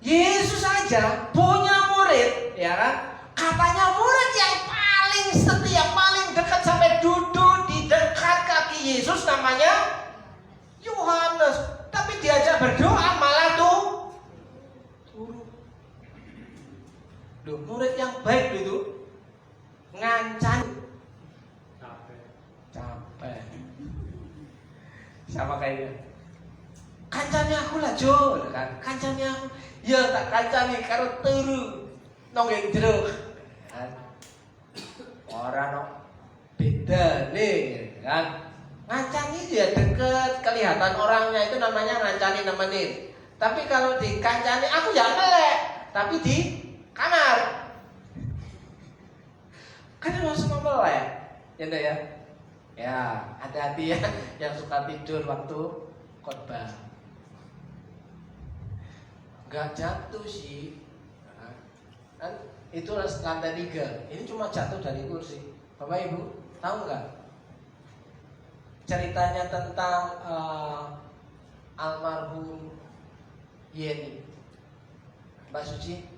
Yesus saja punya murid, ya kan? Katanya murid yang paling setia, paling dekat sampai duduk di dekat kaki Yesus, namanya Yohanes. Tapi diajak berdoa malah turun. Loh, murid yang baik itu ngancam capek. Sama kayaknya. Kancane aku lah Jo, kan? Kancane aku. Ya tak kancane karo turu nang ing jero. Ora no beda nih, kan? Ngancani dia deket, kelihatan orangnya itu namanya ngancani nemenin. Tapi kalau dikancani aku jangan melek, tapi di kamar. Kan langsung melek. Ya enggak ya? Ya, hati-hati ya yang suka tidur waktu khotbah. Enggak jatuh sih. Kan itu lantai 3. Ini cuma jatuh dari kursi. Bapak Ibu, tahu nggak? Ceritanya tentang almarhum Yeni. Mbak Suci,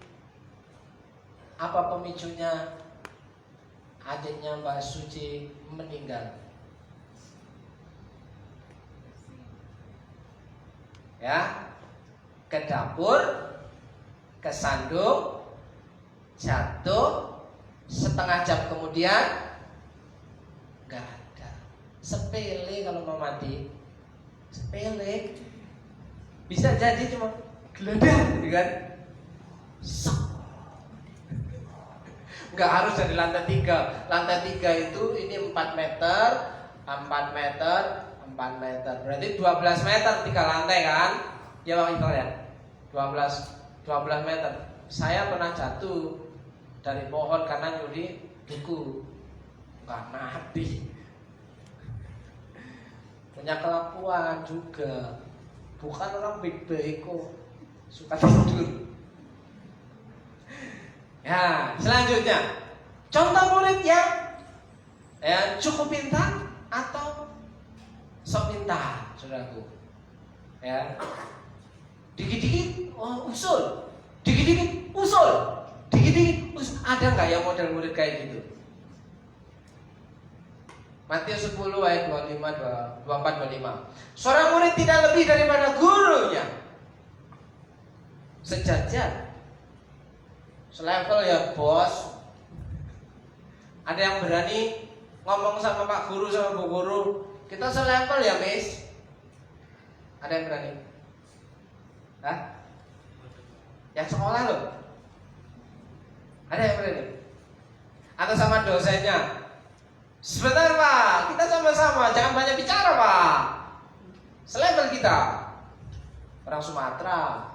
apa pemicunya adiknya Mbak Suci meninggal? Ya, ke dapur, kesandung, jatuh, setengah jam kemudian nggak ada. Sepele kalau mau mati, sepele. Bisa jadi cuma geledah, kan? Sok. Nggak harus dari lantai 3. Lantai 3 itu ini 4 meter, 4 meter, 4 meter. Berarti 12 meter 3 lantai kan? Ya Bang Iqbal ya? 12 meter. Saya pernah jatuh dari pohon karena nyuri buku. Nggak mati. Punya kelakuan juga. Bukan orang baik-baik kok. Suka tidur. Ya, selanjutnya. Contoh murid yang cukup pintar atau sok pintar, saudaraku. Ya. Dikit-dikit usul. Dikit-dikit usul. Dikit-dikit usul. Ada nggak yang model murid kayak gitu? Matius 10 ayat 24-25. Seorang murid tidak lebih daripada gurunya. Sejajar. Selevel ya bos. Ada yang berani ngomong sama Pak Guru sama Bu Guru, kita selevel ya Miss? Ada yang berani? Hah? Yang sekolah loh? Ada yang berani? Atau sama dosennya? Sebentar Pak, kita sama-sama, jangan banyak bicara Pak. Selevel kita. Orang Sumatera.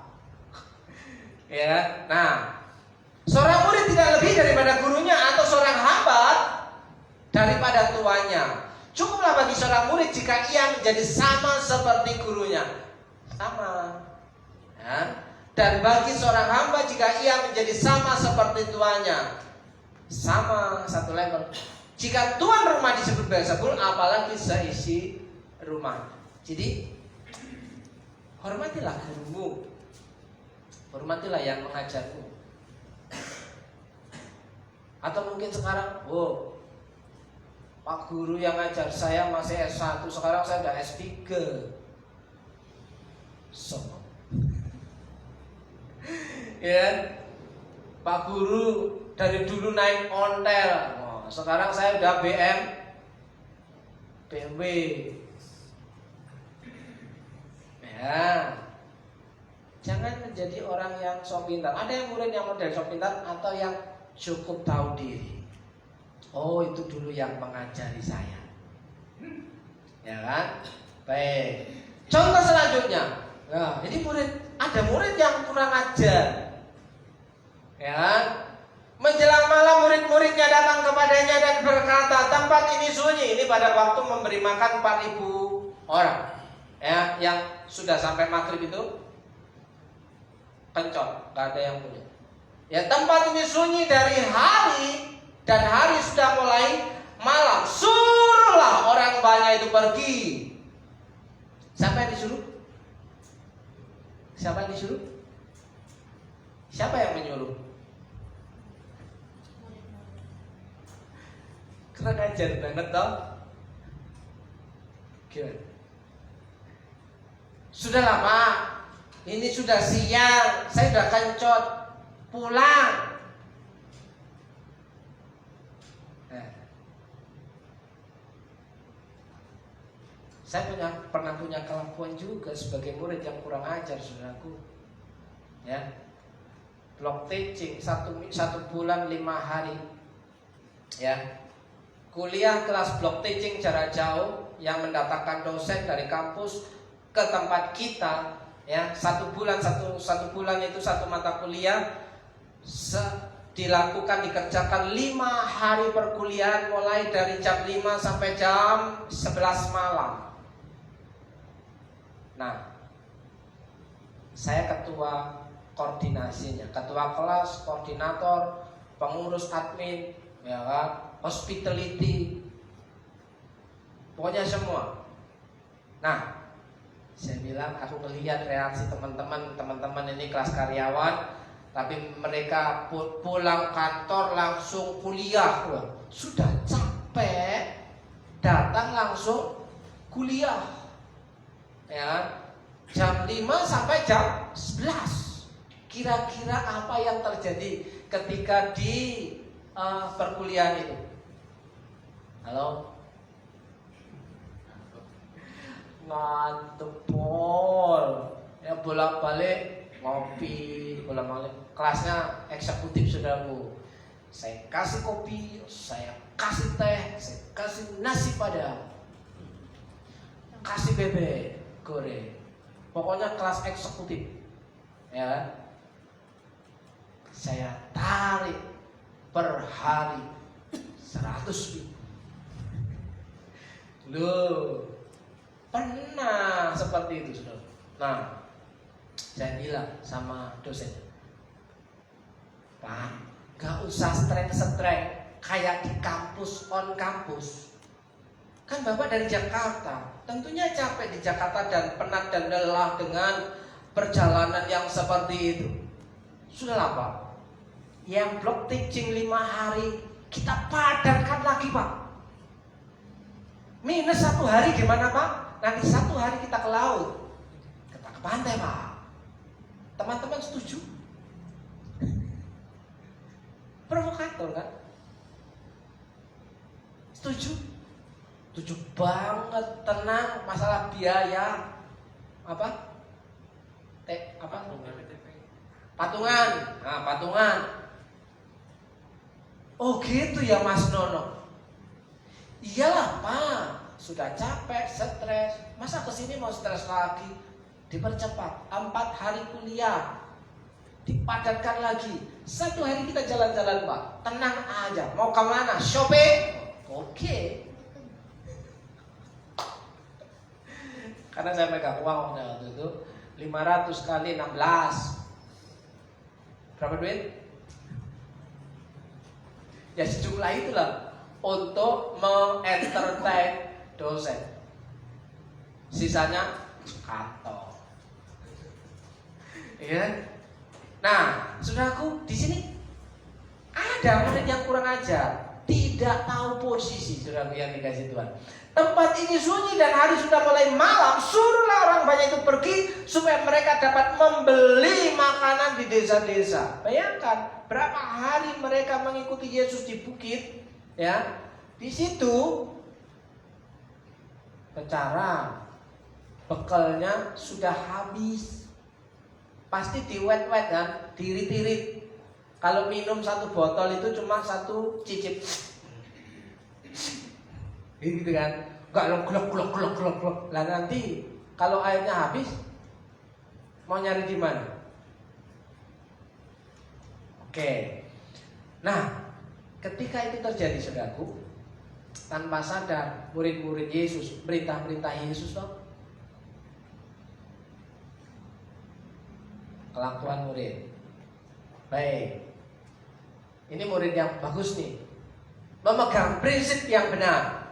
Ya, nah, seorang murid tidak lebih daripada gurunya atau seorang hamba daripada tuannya. Cukuplah bagi seorang murid jika ia menjadi sama seperti gurunya. Sama. Ya. Dan bagi seorang hamba jika ia menjadi sama seperti tuannya. Sama, satu level. Jika tuan rumah disebut Beelzebul, apalagi seisi rumah. Jadi hormatilah gurumu. Hormatilah yang mengajarmu. Atau mungkin sekarang, Pak Guru yang ngajar saya masih S1, sekarang saya udah S3. Sombong. Ya, Pak Guru dari dulu naik ontel, sekarang saya udah BMW. Ya, jangan menjadi orang yang sok pintar. Ada yang murid yang model sok pintar atau yang cukup tahu diri. Oh, itu dulu yang mengajari saya. Ya kan? Baik. Contoh selanjutnya. Nah, ini ada murid yang kurang ajar. Ya kan? Menjelang malam murid-muridnya datang kepadanya dan berkata, tempat ini sunyi. Ini pada waktu memberi makan 4.000 orang. Ya, yang sudah sampai maghrib itu kencot, gak ada yang punya. Ya, tempat ini sunyi dari hari dan hari sudah mulai malam. Suruhlah orang banyak itu pergi. Siapa yang disuruh? Siapa yang disuruh? Siapa yang menyuruh? Kurang ajar banget toh. Gimana? Sudah lama. Ini sudah siang. Saya sudah kencot. Pulang. Saya pernah punya kelakuan juga sebagai murid yang kurang ajar, saudaraku. Ya, block teaching 1 bulan 5 hari. Ya, kuliah kelas block teaching jarak jauh yang mendatangkan dosen dari kampus ke tempat kita, ya, satu bulan itu satu mata kuliah dikerjakan 5 hari perkuliahan mulai dari jam 5 sampai jam 11 malam. Nah, saya ketua koordinasinya, ketua kelas, koordinator, pengurus admin, ya kan, hospitality, pokoknya semua. Nah, saya bilang aku melihat reaksi teman-teman ini kelas karyawan, tapi mereka pulang kantor langsung kuliah. Loh, sudah capek, datang langsung kuliah, ya kan? Jam 5 sampai jam 11. Kira-kira apa yang terjadi ketika di perkuliahan itu? Halo? Ngantuk pol, ya bolak-balik ngopi, bolak-balik kelasnya eksekutif saudaraku. Saya kasih kopi, saya kasih teh, saya kasih nasi padang, kasih bebek goreng, pokoknya kelas eksekutif, ya. Saya tarik per hari 100.000. Loh, pernah seperti itu, saudara. Nah, saya bilang sama dosen, Pak, gak usah streng-streng kayak di kampus, on kampus. Kan Bapak dari Jakarta, tentunya capek di Jakarta dan penat dan lelah dengan perjalanan yang seperti itu. Sudahlah Pak, yang block teaching 5 hari kita padatkan lagi Pak. Minus 1 hari gimana Pak? Nanti 1 hari kita ke laut, kita ke pantai Pak. Teman-teman setuju? Provokator kan? Setuju? Setuju banget, tenang. Masalah biaya apa? Patungan. Nah, patungan. Oh gitu ya Mas Nono. Iyalah Pak, sudah capek, stres. Masa kesini mau stres lagi? Dipercepat, 4 hari kuliah, dipadatkan lagi. 1 hari kita jalan-jalan Pak, tenang aja. Mau kemana? Shopping? Oke. Karena saya pegang uang waktu itu 500 kali 16. Berapa duit? Ya sejumlah itulah untuk me-entertain dosen. Sisanya kantor. Ya. Nah, saudaraku, di sini ada murid yang kurang ajar, tidak tahu posisi, saudaraku yang dikasih Tuhan. Tempat ini sunyi dan hari sudah mulai malam. Suruhlah orang banyak itu pergi supaya mereka dapat membeli makanan di desa-desa. Bayangkan berapa hari mereka mengikuti Yesus di bukit, ya. Di situ secara bekalnya sudah habis. Pasti diwet-wet kan, dirit-irit. Kalau minum 1 botol itu cuma 1 cicip. Gitu kan, gak glok. Lah nanti kalau airnya habis, mau nyari di mana? Oke. Nah, ketika itu terjadi saudaraku, tanpa sadar murid-murid Yesus, perintah-perintah Yesus toh, kelakuan murid. Baik, ini murid yang bagus nih, memegang prinsip yang benar.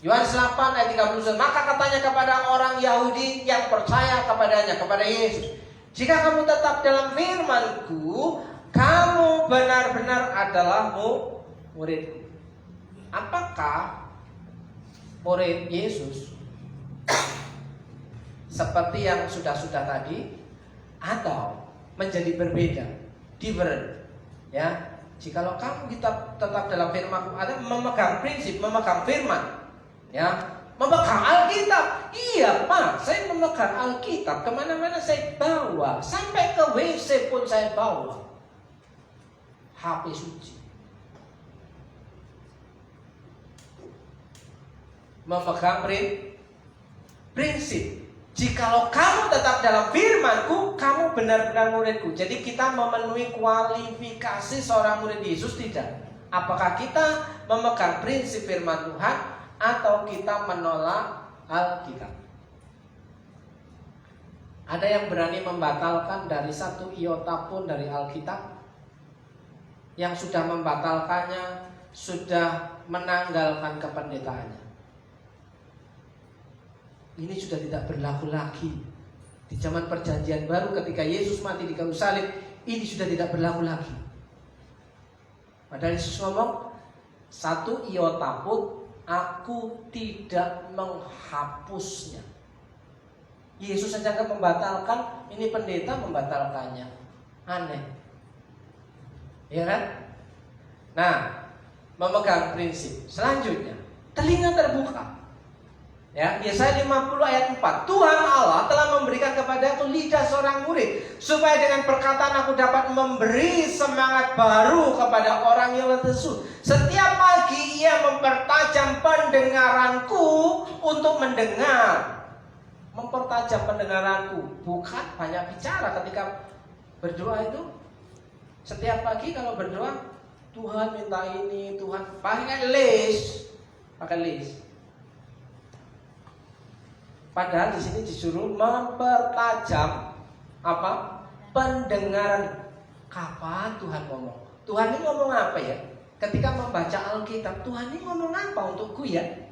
Yohanes 8 ayat 39, maka katanya kepada orang Yahudi yang percaya kepadanya, kepada Yesus, jika kamu tetap dalam firman-Ku, kamu benar-benar adalah murid-Ku. Apakah murid Yesus seperti yang sudah-sudah tadi, atau menjadi berbeda, different? Ya, jikalau kamu kita tetap dalam firman-Ku, ada memegang prinsip, memegang firman. Ya, memegang Alkitab. Iya Pak, saya memegang Alkitab. Kemana-mana saya bawa, sampai ke WC pun saya bawa HP suci. Memegang prinsip. Jikalau kamu tetap dalam firman-Ku, kamu benar-benar murid-Ku. Jadi kita memenuhi kualifikasi seorang murid Yesus tidak? Apakah kita memegang prinsip firman Tuhan atau kita menolak Alkitab? Ada yang berani membatalkan dari satu iota pun dari Alkitab? Yang sudah membatalkannya, sudah menanggalkan kependetaannya. Ini sudah tidak berlaku lagi. Di zaman perjanjian baru ketika Yesus mati di kayu salib, ini sudah tidak berlaku lagi. Padahal Yesus ngomong, satu iota pun aku tidak menghapusnya. Yesus saja akan membatalkan, ini pendeta membatalkannya. Aneh. Ya kan? Nah, memegang prinsip. Selanjutnya, telinga terbuka. Ya, Yesaya 50 ayat 4. Tuhan Allah telah memberikan kepadaku lidah seorang murid, supaya dengan perkataan aku dapat memberi semangat baru kepada orang yang lesu. Setiap pagi ia mempertajam pendengaranku untuk mendengar. Mempertajam pendengaranku, bukan banyak bicara ketika berdoa itu. Setiap pagi kalau berdoa, Tuhan minta ini, Tuhan pakai list. Padahal di sini disuruh mempertajam apa? Pendengaran. Kapan Tuhan ngomong? Tuhan ini ngomong apa ya? Ketika membaca Alkitab, Tuhan ini ngomong apa untukku ya?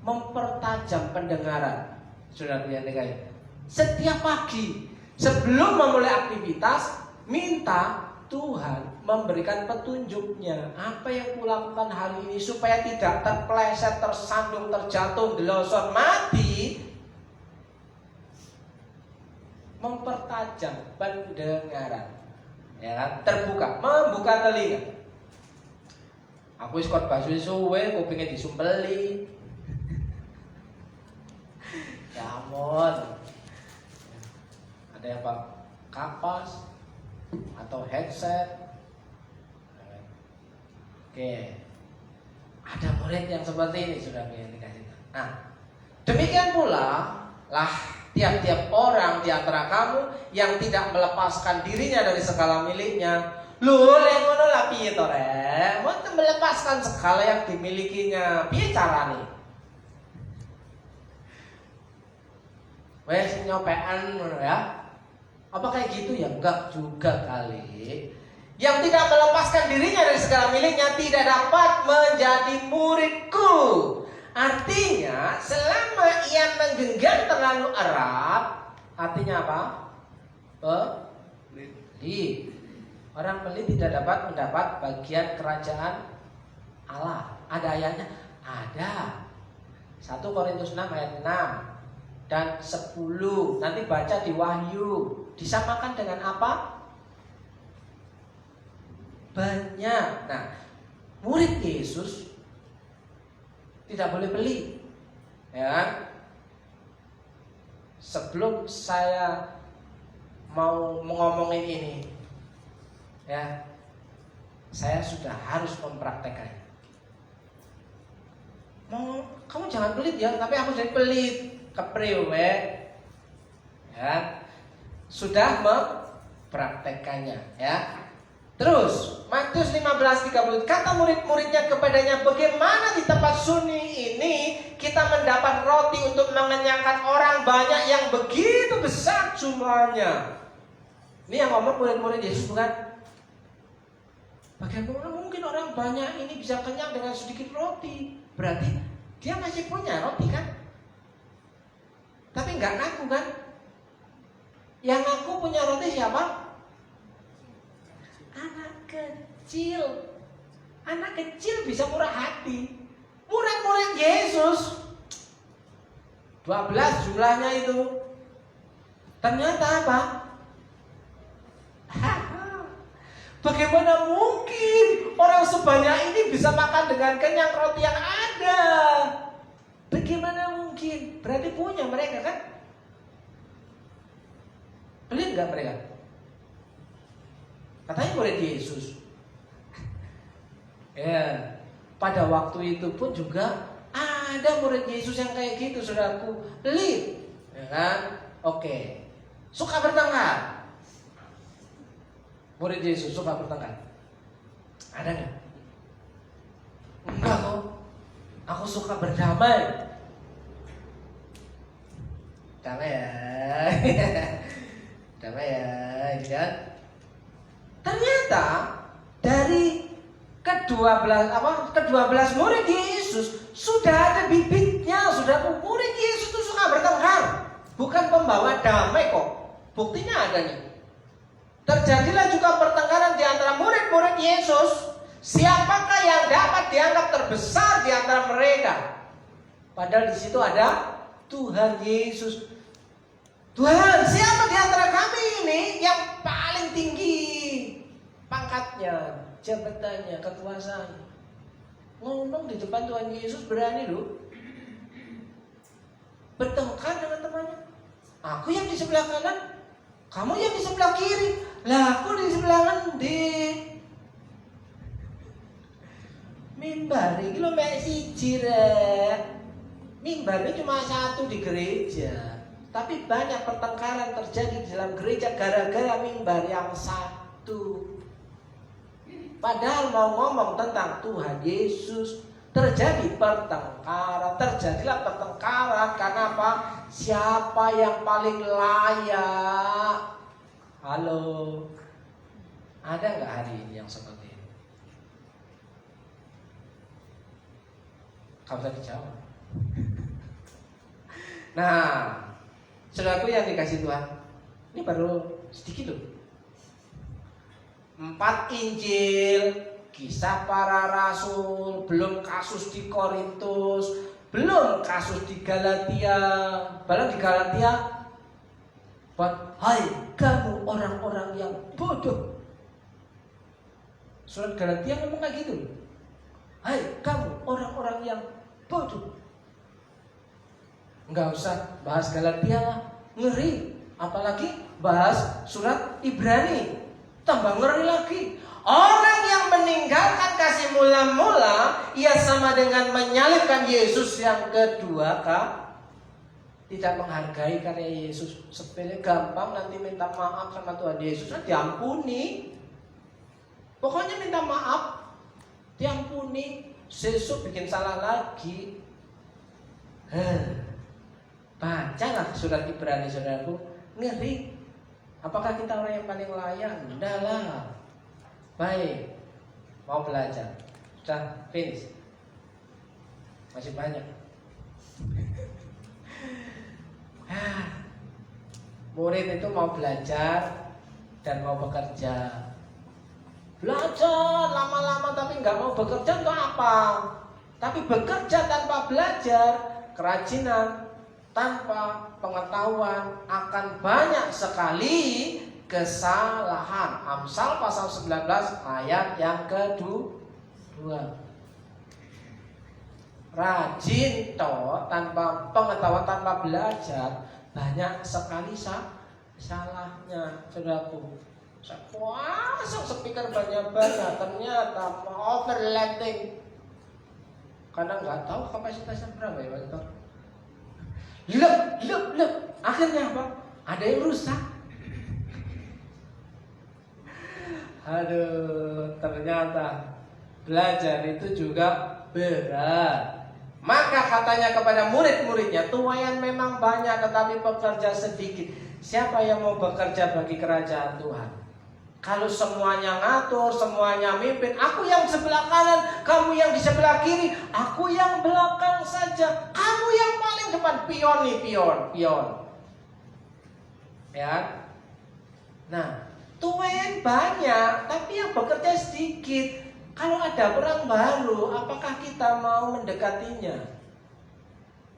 Mempertajam pendengaran. Saudara yang dikasih. Setiap pagi sebelum memulai aktivitas, minta Tuhan memberikan petunjuknya. Apa yang kulakukan hari ini supaya tidak terpeleset, tersandung, terjatuh, delosor, mati. Mempertajam pendengaran. Ya kan? Terbuka, membuka telinga. Aku wis khotbah suwe-suwe, kupingnya disumpeli. Ya ampun. Ada yang pak kapas atau headset. Oke. Ada murid yang seperti ini sudah dikasih. Nah, demikian pula lah tiap-tiap orang di antara kamu yang tidak melepaskan dirinya dari segala miliknya. Lho, lek ngono lah piye to rek? Mau melepaskan segala yang dimilikinya. Piye carane? Wes nyopean ngono ya. Apa kayak gitu ya? Enggak juga kali. Yang tidak melepaskan dirinya dari segala miliknya tidak dapat menjadi muridku. Artinya selama ia menggenggam terlalu erat, artinya apa? Pelit. Orang pelit tidak dapat mendapat bagian kerajaan Allah. Ada ayatnya? Ada. 1 Korintus 6 ayat 6 dan 10. Nanti baca di Wahyu. Disamakan dengan apa? Banyak. Nah, murid Yesus tidak boleh pelit. Ya. Sebelum saya mau ngomongin ini, ya, saya sudah harus mempraktekannya. Kamu jangan pelit ya, tapi aku jadi pelit. Kepriwe. Ya. Sudah mempraktekannya, ya. Terus Matius 15:30, kata murid-muridnya kepadanya, bagaimana di tempat sunyi ini kita mendapat roti untuk mengenyangkan orang banyak yang begitu besar jumlahnya. Ini yang ngomong murid-murid Yesus bukan? Bagaimana mungkin orang banyak ini bisa kenyang dengan sedikit roti? Berarti dia masih punya roti kan? Tapi nggak ngaku kan? Yang ngaku punya roti siapa? Anak kecil. Anak kecil bisa murah hati. Murid-murid Yesus 12 jumlahnya itu. Ternyata apa? Bagaimana mungkin orang sebanyak ini bisa makan dengan kenyang roti yang ada? Bagaimana mungkin? Berarti punya mereka kan? Pelit gak mereka? Katanya murid Yesus. Ya, pada waktu itu pun juga ada murid Yesus yang kayak gitu, saudaraku. Pelit, ya kan? Oke. Suka bertengkar. Murid Yesus suka bertengkar. Ada nggak? Enggak kok. Aku suka berdamai. Damai ya. Damai ya, kan? Ternyata dari ke-12 murid Yesus sudah ada bibitnya, sudah murid Yesus itu suka bertengkar, bukan pembawa damai kok. Buktinya ada nih. Terjadilah juga pertengkaran di antara murid-murid Yesus. Siapakah yang dapat dianggap terbesar di antara mereka? Padahal di situ ada Tuhan Yesus. Tuhan, siapa di antara kami ini yang paling tinggi pangkatnya, jabatannya, kekuasaannya? Ngomong di depan Tuhan Yesus berani loh. Bertengkar dengan temannya. Aku yang di sebelah kanan, kamu yang di sebelah kiri. Lah aku di sebelah ngendi? Mimbar iki lho mek siji rek. Mimbarnya cuma satu di gereja. Tapi banyak pertengkaran terjadi di dalam gereja gara-gara mimbar yang satu. Padahal mau ngomong tentang Tuhan Yesus, terjadi pertengkaran. Terjadilah pertengkaran karena apa? Siapa yang paling layak? Halo, ada nggak hari ini yang seperti ini? Kamu tadi jawab. Nah, saudaraku yang dikasih Tuhan, ini baru sedikit loh. 4 Injil, kisah para rasul, belum kasus di Korintus, belum kasus di Galatia. Bahkan di Galatia, hai kamu orang-orang yang bodoh. Surat Galatia ngomong kayak gitu. Hai kamu orang-orang yang bodoh. Enggak usah bahas Galatia lah, ngeri. Apalagi bahas surat Ibrani, tambah ngeri lagi. Orang yang meninggalkan kasih mula-mula, ia sama dengan menyalibkan Yesus yang kedua, Kak. Tidak menghargai karya Yesus. Sepele gampang nanti minta maaf sama Tuhan Yesus, diampuni. Pokoknya minta maaf, diampuni. Sesuk bikin salah lagi. Bacalah surat Ibrani, saudaraku. Ngeri. Apakah kita orang yang paling layak? Enggak lah. Baik, mau belajar. Sudah finish. Masih banyak. Murid itu mau belajar dan mau bekerja. Belajar lama-lama tapi nggak mau bekerja untuk apa? Tapi bekerja tanpa belajar, kerajinan tanpa pengetahuan akan banyak sekali kesalahan. Amsal pasal 19 ayat yang kedua. Rajin toh tanpa pengetahuan, tanpa belajar, banyak sekali salahnya, saudaraku. Saya pasang speaker banyak-banyak, ternyata overlapping. Karena nggak tahu kapasitasnya berapa ya, Pak. Lep. Akhirnya apa? Ada yang rusak. Aduh, ternyata belajar itu juga berat. Maka katanya kepada murid-muridnya, tuayan memang banyak tetapi pekerja sedikit. Siapa yang mau bekerja bagi kerajaan Tuhan? Kalau semuanya ngatur, semuanya mimpin, aku yang sebelah kanan, kamu yang di sebelah kiri, aku yang belakang saja, kamu yang paling depan, pion. Ya. Nah, tuayan banyak tapi yang bekerja sedikit. Kalau ada orang baru, apakah kita mau mendekatinya?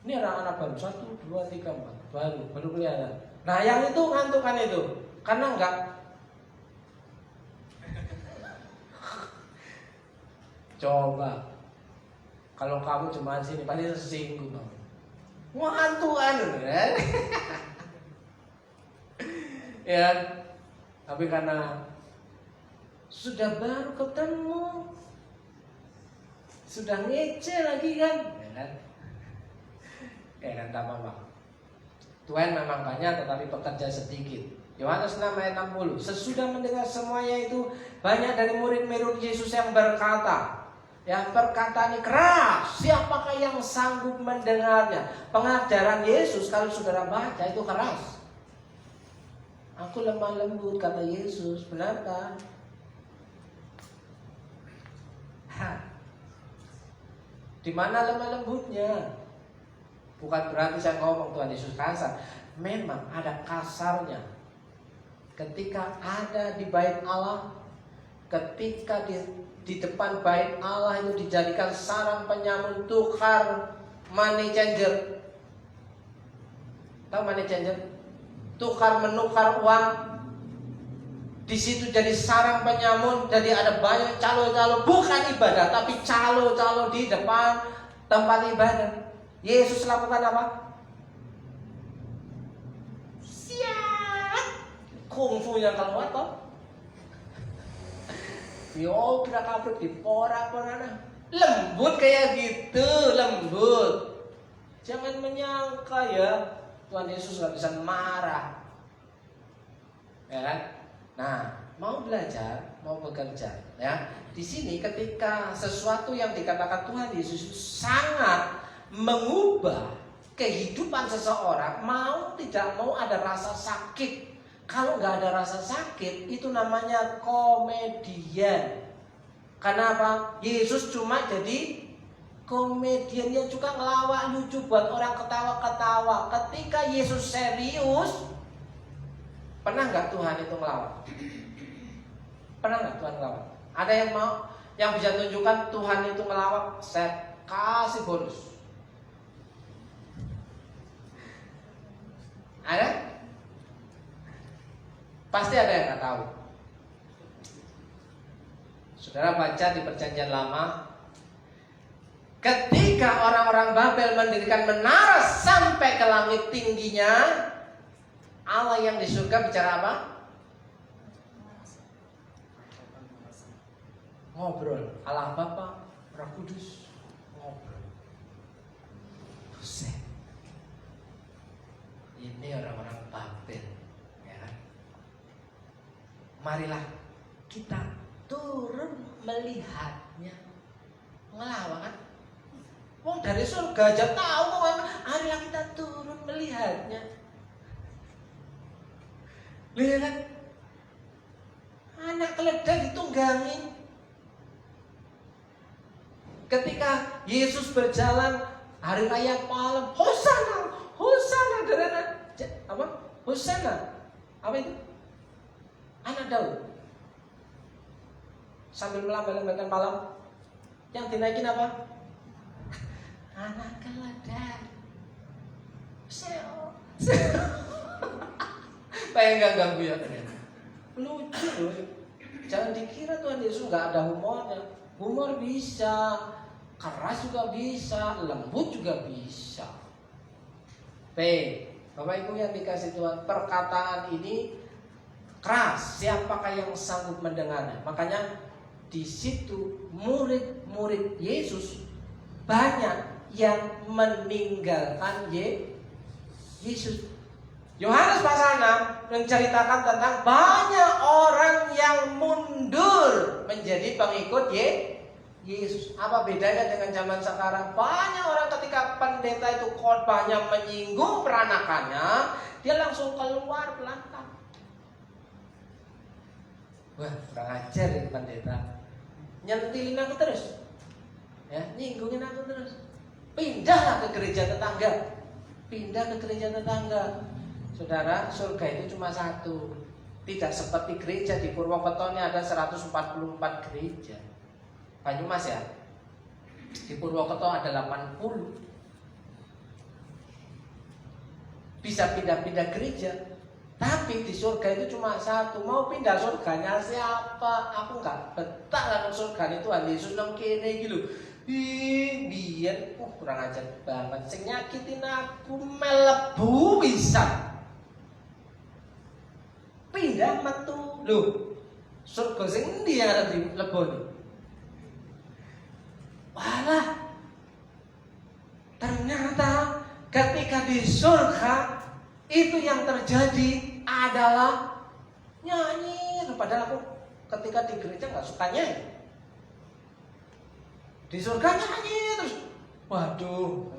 Ini anak-anak baru, 1, 2, 3, 4, baru kelihatan. Nah, yang itu ngantukan itu, karena enggak. Coba, kalau kamu cuma sini pasti tersinggung kamu. Ngantukan, kan? Ya, tapi karena sudah baru ketemu, sudah ngece lagi kan? Ya kan? ya, tidak apa-apa. Tuhan memang banyak tetapi pekerja sedikit. Yohanes 6 ayat 60. Sesudah mendengar semuanya itu, banyak dari murid-murid Yesus yang berkata, ya, perkataan ini keras, siapakah yang sanggup mendengarnya? Pengajaran Yesus kalau saudara baca itu keras. Aku lemah lembut, kata Yesus, benarkah? Di mana lemah lembutnya? Bukan berarti saya ngomong Tuhan Yesus kasar. Memang ada kasarnya. Ketika ada di bait Allah, ketika di depan bait Allah itu dijadikan sarang penyamun, tukar money changer. Tahu money changer? Tukar menukar uang. Di situ jadi sarang penyamun, jadi ada banyak calo-calo, bukan ibadah tapi calo-calo di depan tempat ibadah. Yesus lakukan apa? Siap, kungfu yang keluar toh. Yo, kira kabur di pora-pora. Lembut kayak gitu, lembut. Jangan menyangka ya Tuhan Yesus gak bisa marah, ya kan? Nah, mau belajar, mau bekerja, ya. Di sini ketika sesuatu yang dikatakan Tuhan Yesus itu sangat mengubah kehidupan seseorang, mau tidak mau ada rasa sakit. Kalau nggak ada rasa sakit, itu namanya komedian. Kenapa? Yesus cuma jadi komedian yang juga ngelawak lucu buat orang ketawa-ketawa. Ketika Yesus serius, pernah nggak Tuhan itu ngelawak? Pernah nggak Tuhan ngelawak? Ada yang mau, yang bisa tunjukkan Tuhan itu ngelawak? Saya kasih bonus. Ada? Pasti ada yang nggak tahu. Saudara baca di Perjanjian Lama, ketika orang-orang Babel mendirikan menara sampai ke langit tingginya, Allah yang di surga bicara apa? Ngobrol. Allah Bapa, Roh Kudus ngobrol. Buset. Ini orang-orang Babel, ya kan? Marilah kita turun melihatnya. Ngelawak kan? Wong dari surga aja tahu kok. Marilah kita turun melihatnya. Lihat kan? Anak keledai ditunggangin. Ketika Yesus berjalan hari raya malam, Hosana, Hosana dari apa? Hosana. Apa itu? Anak Daud. Sambil melambai-lambaikan malam, yang dinaikin apa? Anak keledai. Seo. Pengen gak ganggu ya ternyata. Lucu loh. Jangan dikira Tuhan Yesus gak ada humornya. Humor bisa, keras juga bisa, lembut juga bisa. Bapak Ibu yang dikasih Tuhan, perkataan ini keras. Siapakah yang sanggup mendengarnya? Makanya di situ murid-murid Yesus banyak yang meninggalkan Yesus. Yohanes pasal 6 menceritakan tentang banyak orang yang mundur menjadi pengikut Yesus. Apa bedanya dengan zaman sekarang? Banyak orang ketika pendeta itu khotbahnya menyinggung peranakannya, dia langsung keluar belakang. Wah, kurang ajar ini pendeta. Nyentilin aku terus, ya, nyinggungin aku terus. Pindahlah ke gereja tetangga. Pindah ke gereja tetangga. Saudara, surga itu cuma satu. Tidak seperti gereja di Purwokerto ini ada 144 gereja. Banyumas ya, di Purwokerto ada 80. Bisa pindah-pindah gereja. Tapi di surga itu cuma satu. Mau pindah surganya siapa? Aku nggak betah lah surga itu. Tuhan Yesus nang kene gitu. Biar kurang ajar banget. Sing nyakitin aku melebu bisa. Pindah metu. Loh, surga sing endi yang ada di lebon? Walah. Ternyata ketika ketika di surga itu yang terjadi adalah nyanyi. Padahal aku ketika di gereja nggak suka nyanyi. Di surga nyanyi terus. Waduh,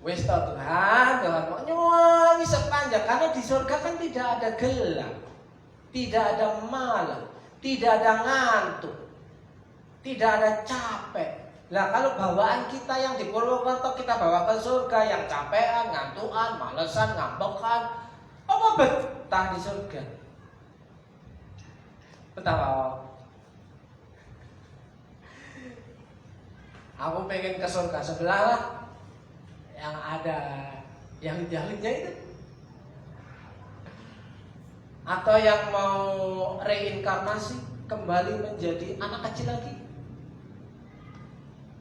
wis tau Tuhan mau nyanyi sepanjang, karena di surga kan tidak ada gelap, tidak ada malam, tidak ada ngantuk, tidak ada capek. Lah kalau bawaan kita yang di Purwokerto kita bawa ke surga, yang capean, ngantukan, malesan, ngambekan, apa betah di surga? Betah apa? Aku pengen ke surga sebelah lah, yang ada yang itu, atau yang mau reinkarnasi kembali menjadi anak kecil lagi,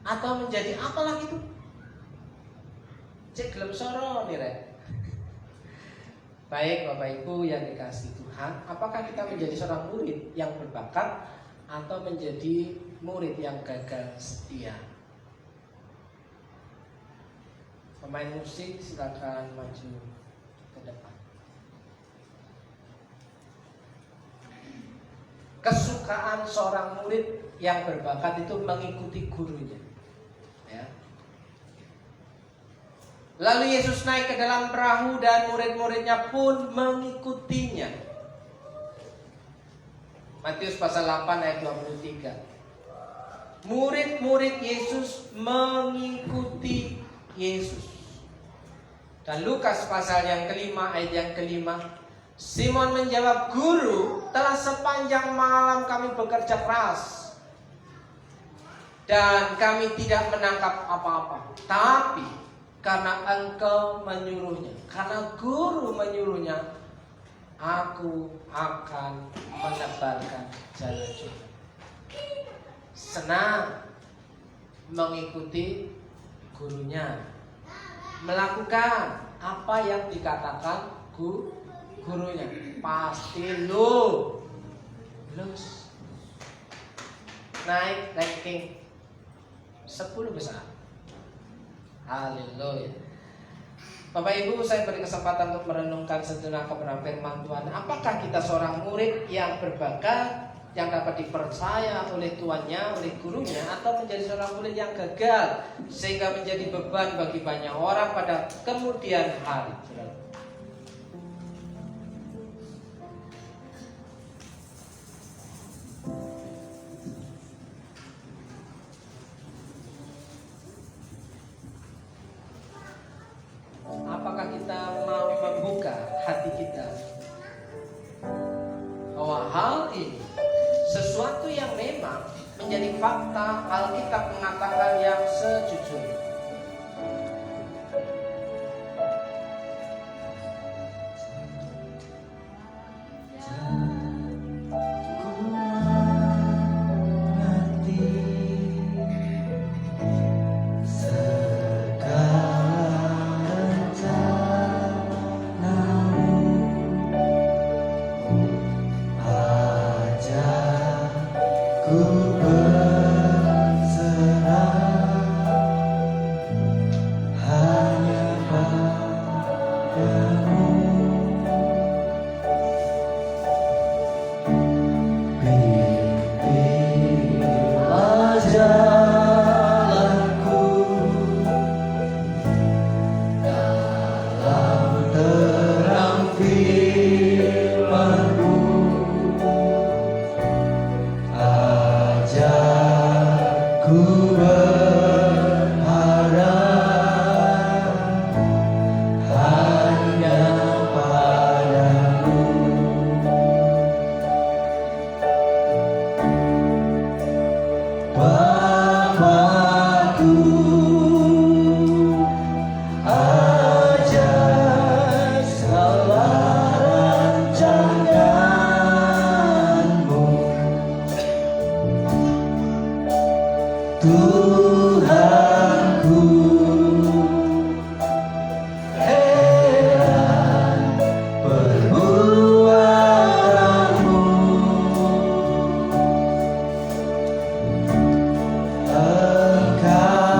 atau menjadi apa lagi itu? Cek gelem soro nih rek. Baik Bapak Ibu yang dikasih Tuhan, apakah kita menjadi seorang murid yang berbakat atau menjadi murid yang gagal setia? Pemain musik silakan maju ke depan. Kesukaan seorang murid yang berbakat itu mengikuti gurunya. Ya. Lalu Yesus naik ke dalam perahu dan murid-muridnya pun mengikutinya. Matius pasal 8 ayat 23. Murid-murid Yesus mengikuti Yesus. Dan Lukas pasal yang kelima ayat yang kelima, Simon menjawab, Guru, telah sepanjang malam kami bekerja keras dan kami tidak menangkap apa-apa. Tapi karena Engkau menyuruhnya, karena Guru menyuruhnya, aku akan menebarkan jala juga. Senang mengikuti gurunya, melakukan apa yang dikatakan gurunya. Pasti lulus, naik ranking 10 besar. Haleluya. Bapak Ibu, saya beri kesempatan untuk merenungkan sejenak kebenaran firman Tuhan. Apakah kita seorang murid yang berbakat, yang dapat dipercaya oleh tuannya, oleh gurunya, atau menjadi seorang murid yang gagal sehingga menjadi beban bagi banyak orang pada kemudian hari? Apakah kita mau membuka hati kita bahwa hal ini sesuatu yang memang menjadi fakta, Alkitab mengatakan yang sejujurnya.
Engkau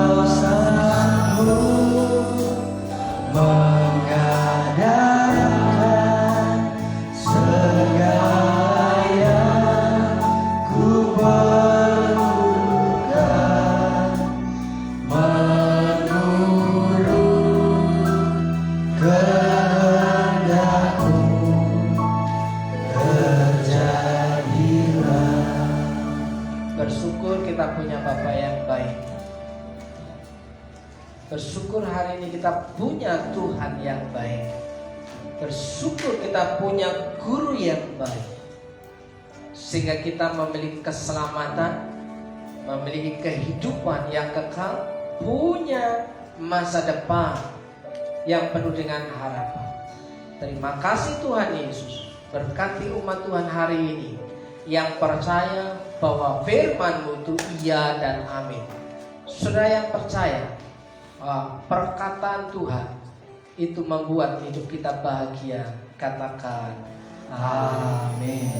Bersyukur hari ini kita punya Tuhan yang baik. Bersyukur kita punya guru yang baik. Sehingga kita memiliki keselamatan, memiliki kehidupan yang kekal, punya masa depan yang penuh dengan harapan. Terima kasih Tuhan Yesus. Berkati umat Tuhan hari ini yang percaya bahwa firman-Mu itu iya dan amin. Saudara yang percaya perkataan Tuhan itu membuat hidup kita bahagia. Katakan amin.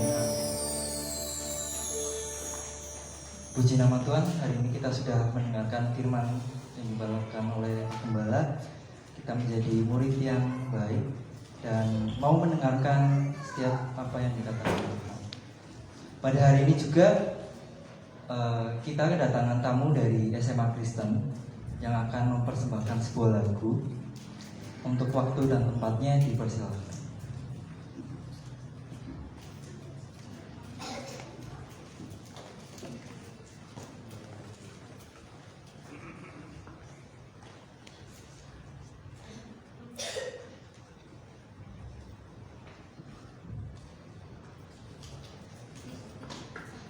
Puji nama Tuhan, hari ini kita sudah mendengarkan firman yang dibawakan oleh Gembala. Kita menjadi murid yang baik dan mau mendengarkan setiap apa yang dikatakan Tuhan. Pada hari ini juga kita kedatangan tamu dari SMA Kristen yang akan mempersembahkan sebuah lagu. Untuk waktu dan tempatnya dipersilakan.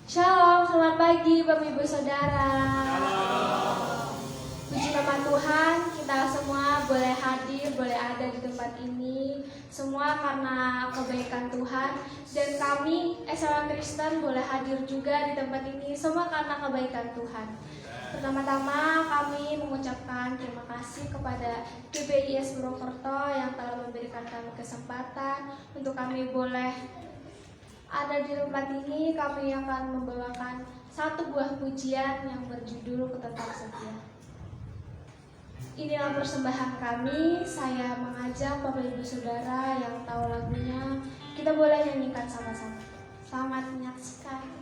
Shalom, selamat pagi Bapak Ibu Saudara. Puji nama Tuhan, kita semua boleh hadir, boleh ada di tempat ini. Semua karena kebaikan Tuhan. Dan kami SMA Kristen boleh hadir juga di tempat ini. Semua karena kebaikan Tuhan. Pertama-tama kami mengucapkan terima kasih kepada GBIS Purwokerto yang telah memberikan kami kesempatan untuk kami boleh ada di tempat ini. Kami akan membawakan satu buah pujian yang berjudul Ku Tetap Setia. Inilah persembahan kami. Saya mengajak Bapak Ibu Saudara yang tahu lagunya, kita boleh nyanyikan sama-sama. Selamat menyaksikan.
Ku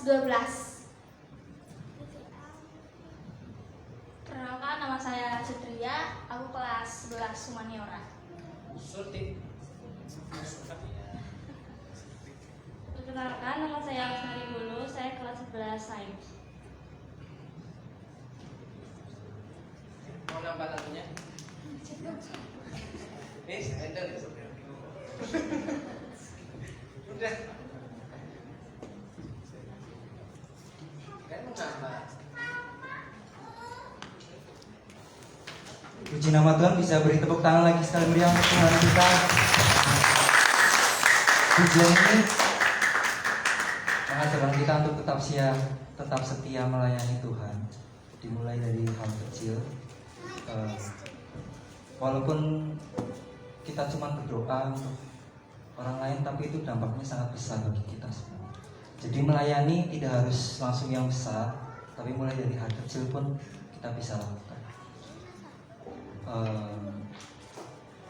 kelas 12. Perkenalkan, nama saya Sutria, aku kelas 11 humaniora.
Surti.
Perkenalkan, nama saya Asnari Bulu, saya kelas 11 sains.
Mau nambah lagunya? Nih, saya udah. Kan mau nambah.
Puji nama Tuhan, bisa beri tepuk tangan lagi sekali meriah untuk Tuhan kita. Pujian ini mengajarkan kita untuk tetap setia melayani Tuhan. Dimulai dari hal kecil. Walaupun kita cuma berdoa untuk orang lain, tapi itu dampaknya sangat besar bagi kita semua. Jadi melayani tidak harus langsung yang besar, tapi mulai dari hal kecil pun kita bisa lakukan.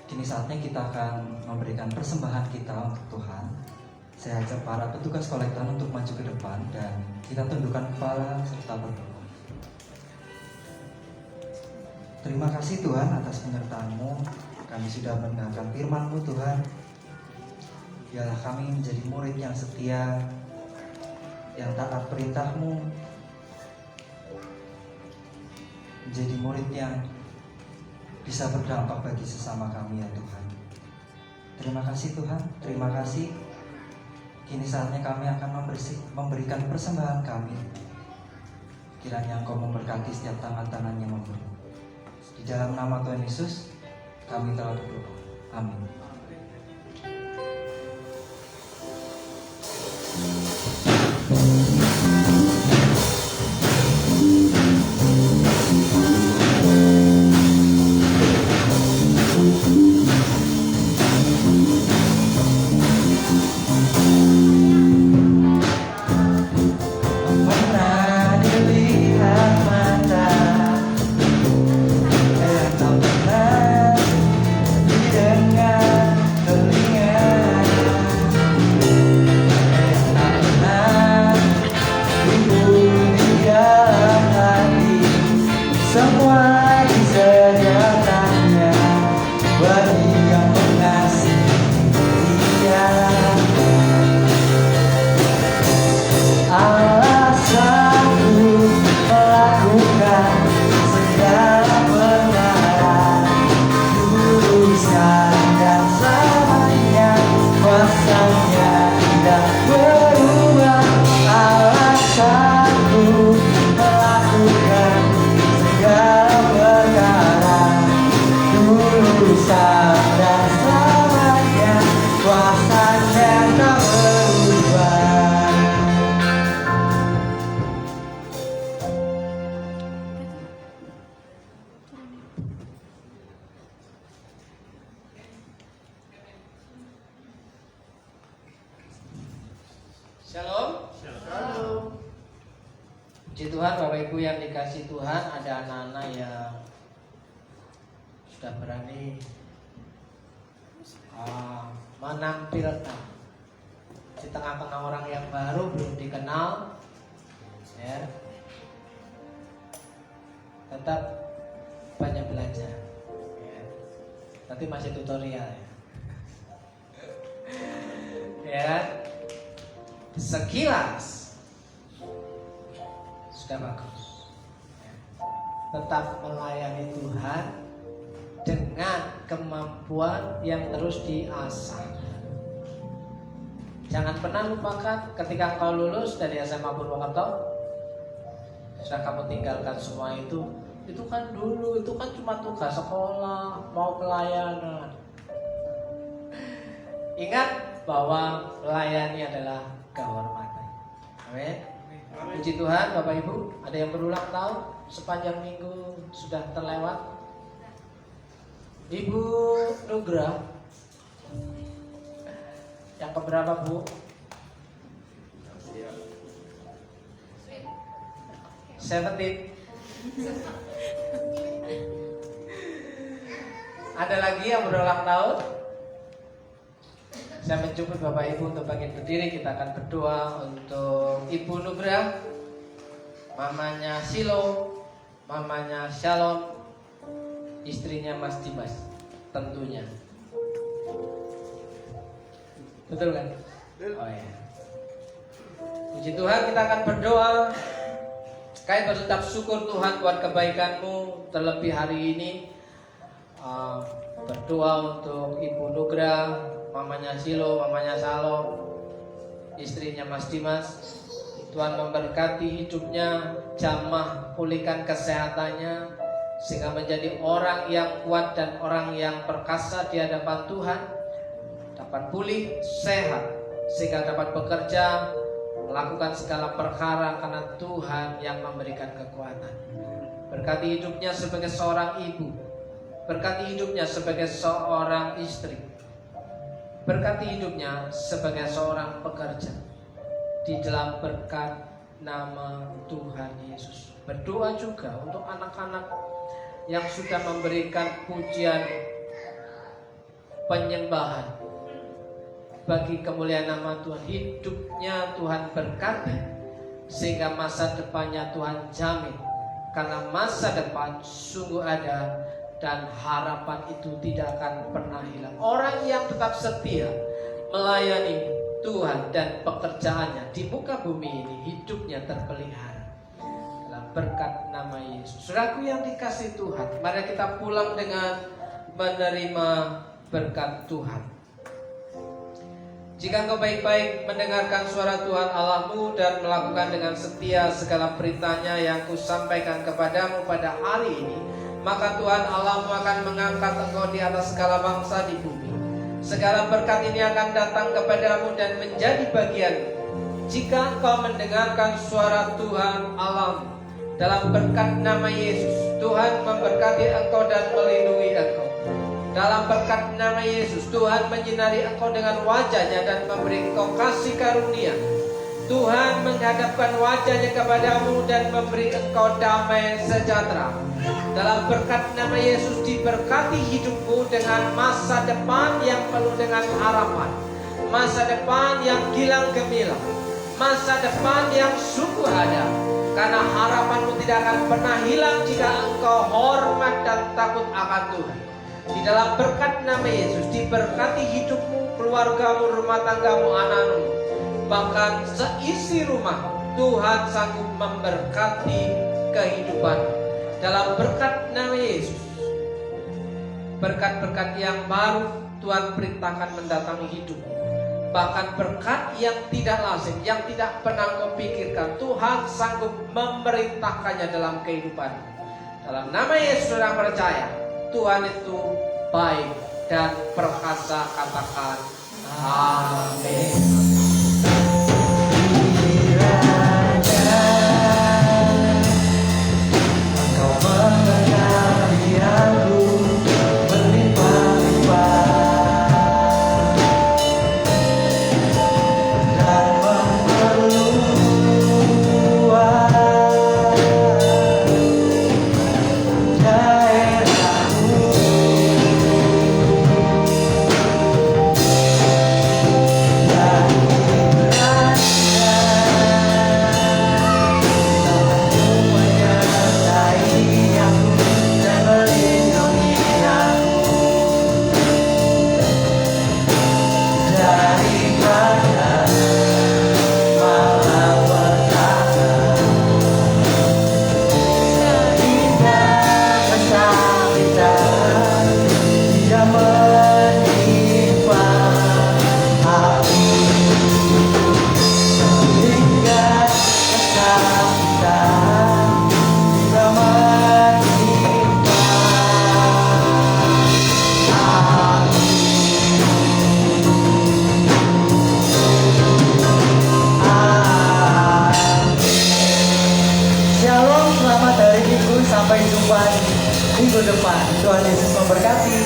Kini saatnya kita akan memberikan persembahan kita untuk Tuhan. Saya ajak para petugas kolektan untuk maju ke depan dan kita tundukkan kepala serta berdoa. Terima kasih Tuhan atas penyertaan-Mu. Kami sudah mendengarkan firman-Mu Tuhan. Biarlah kami menjadi murid yang setia, yang taat perintah-Mu, menjadi murid yang bisa berdampak bagi sesama kami ya Tuhan. Terima kasih Tuhan, terima kasih. Kini saatnya kami akan memberikan persembahan kami. Kiranya Engkau memberkati setiap tangan-tangan yang memberi. Di dalam nama Tuhan Yesus, kami telah berdoa. Amin. Semua disediakannya bagi yang mengasihi Dia. Alasanku melakukan segala perkara, tulisan dan selamanya kuasanya tidak berubah. Alasanku melakukan segala perkara, tulisan dan selamanya kuasanya tak berubah.
Shalom. Shalom. Puji Tuhan, Bapak Ibu yang dikasih Tuhan, ada anak-anak yang sudah berani menampilkan di tengah-tengah orang yang baru belum dikenal, ya. Tetap banyak belajar, ya. Nanti masih tutorial, ya. Ya, sekilas sudah bagus. Tetap melayani Tuhan dengan kemampuan yang terus diasah. Jangan pernah lupakan ketika engkau lulus dari SMA Purwokerto, sudah kamu tinggalkan semua itu kan dulu, itu kan cuma tugas sekolah, mau pelayanan. Ingat bahwa melayani adalah kehormatan. Amin. Puji Tuhan, Bapak Ibu, ada yang berulang tahun sepanjang minggu sudah terlewat. Ibu Nugra, yang keberapa Bu? 17. Ada lagi yang berulang tahun? Saya menjemput Bapak Ibu untuk bangkit berdiri. Kita akan berdoa untuk Ibu Nugrah, mamanya Silo, mamanya Shalom, istrinya Mas Dimas tentunya. Betul kan? Oh ya. Puji Tuhan, kita akan berdoa. Kami berucap syukur Tuhan buat kebaikan-Mu. Terlebih hari ini berdoa untuk Ibu Nugrah, mamanya Silo, mamanya Shalom, istrinya Mas Dimas. Tuhan memberkati hidupnya, jamah pulihkan kesehatannya, sehingga menjadi orang yang kuat dan orang yang perkasa di hadapan Tuhan. Dapat pulih, sehat, sehingga dapat bekerja, melakukan segala perkara karena Tuhan yang memberikan kekuatan. Berkati hidupnya sebagai seorang ibu, berkati hidupnya sebagai seorang istri, berkati hidupnya sebagai seorang pekerja. Di dalam berkat nama Tuhan Yesus. Berdoa juga untuk anak-anak yang sudah memberikan pujian penyembahan bagi kemuliaan nama Tuhan. Hidupnya Tuhan berkati, sehingga masa depannya Tuhan jamin. Karena masa depan sungguh ada, dan harapan itu tidak akan pernah hilang. Orang yang tetap setia melayani Tuhan dan pekerjaannya di muka bumi ini, hidupnya terpelihara dalam berkat nama Yesus. Saudaraku yang dikasihi Tuhan, mari kita pulang dengan menerima berkat Tuhan. Jika engkau baik-baik mendengarkan suara Tuhan Allahmu dan melakukan dengan setia segala perintahnya yang kusampaikan kepadamu pada hari ini, maka Tuhan Allahmu akan mengangkat engkau di atas segala bangsa di bumi. Segala berkat ini akan datang kepadamu dan menjadi bagianmu jika engkau mendengarkan suara Tuhan Allahmu. Dalam berkat nama Yesus, Tuhan memberkati engkau dan melindungi engkau. Dalam berkat nama Yesus, Tuhan menyinari engkau dengan wajah-Nya dan memberi engkau kasih karunia. Tuhan menghadapkan wajah-Nya kepadamu dan memberi engkau damai sejahtera. Dalam berkat nama Yesus, diberkati hidupmu dengan masa depan yang penuh dengan harapan, masa depan yang gilang gemilang, masa depan yang sungguh ada. Karena harapanmu tidak akan pernah hilang jika engkau hormat dan takut akan Tuhan. Di dalam berkat nama Yesus, diberkati hidupmu, keluargamu, rumah tanggamu, anak-anakmu, bahkan seisi rumah. Tuhan sanggup memberkati kehidupanmu. Dalam berkat nama Yesus, berkat-berkat yang baru Tuhan perintahkan mendatangi hidupmu. Bahkan berkat yang tidak lazim, yang tidak pernah kau pikirkan, Tuhan sanggup memerintahkannya dalam kehidupanmu. Dalam nama Yesus orang percaya, Tuhan itu baik dan perkasa. Katakan amin.
Sampai jumpa minggu depan. Tuhan Yesus memberkati.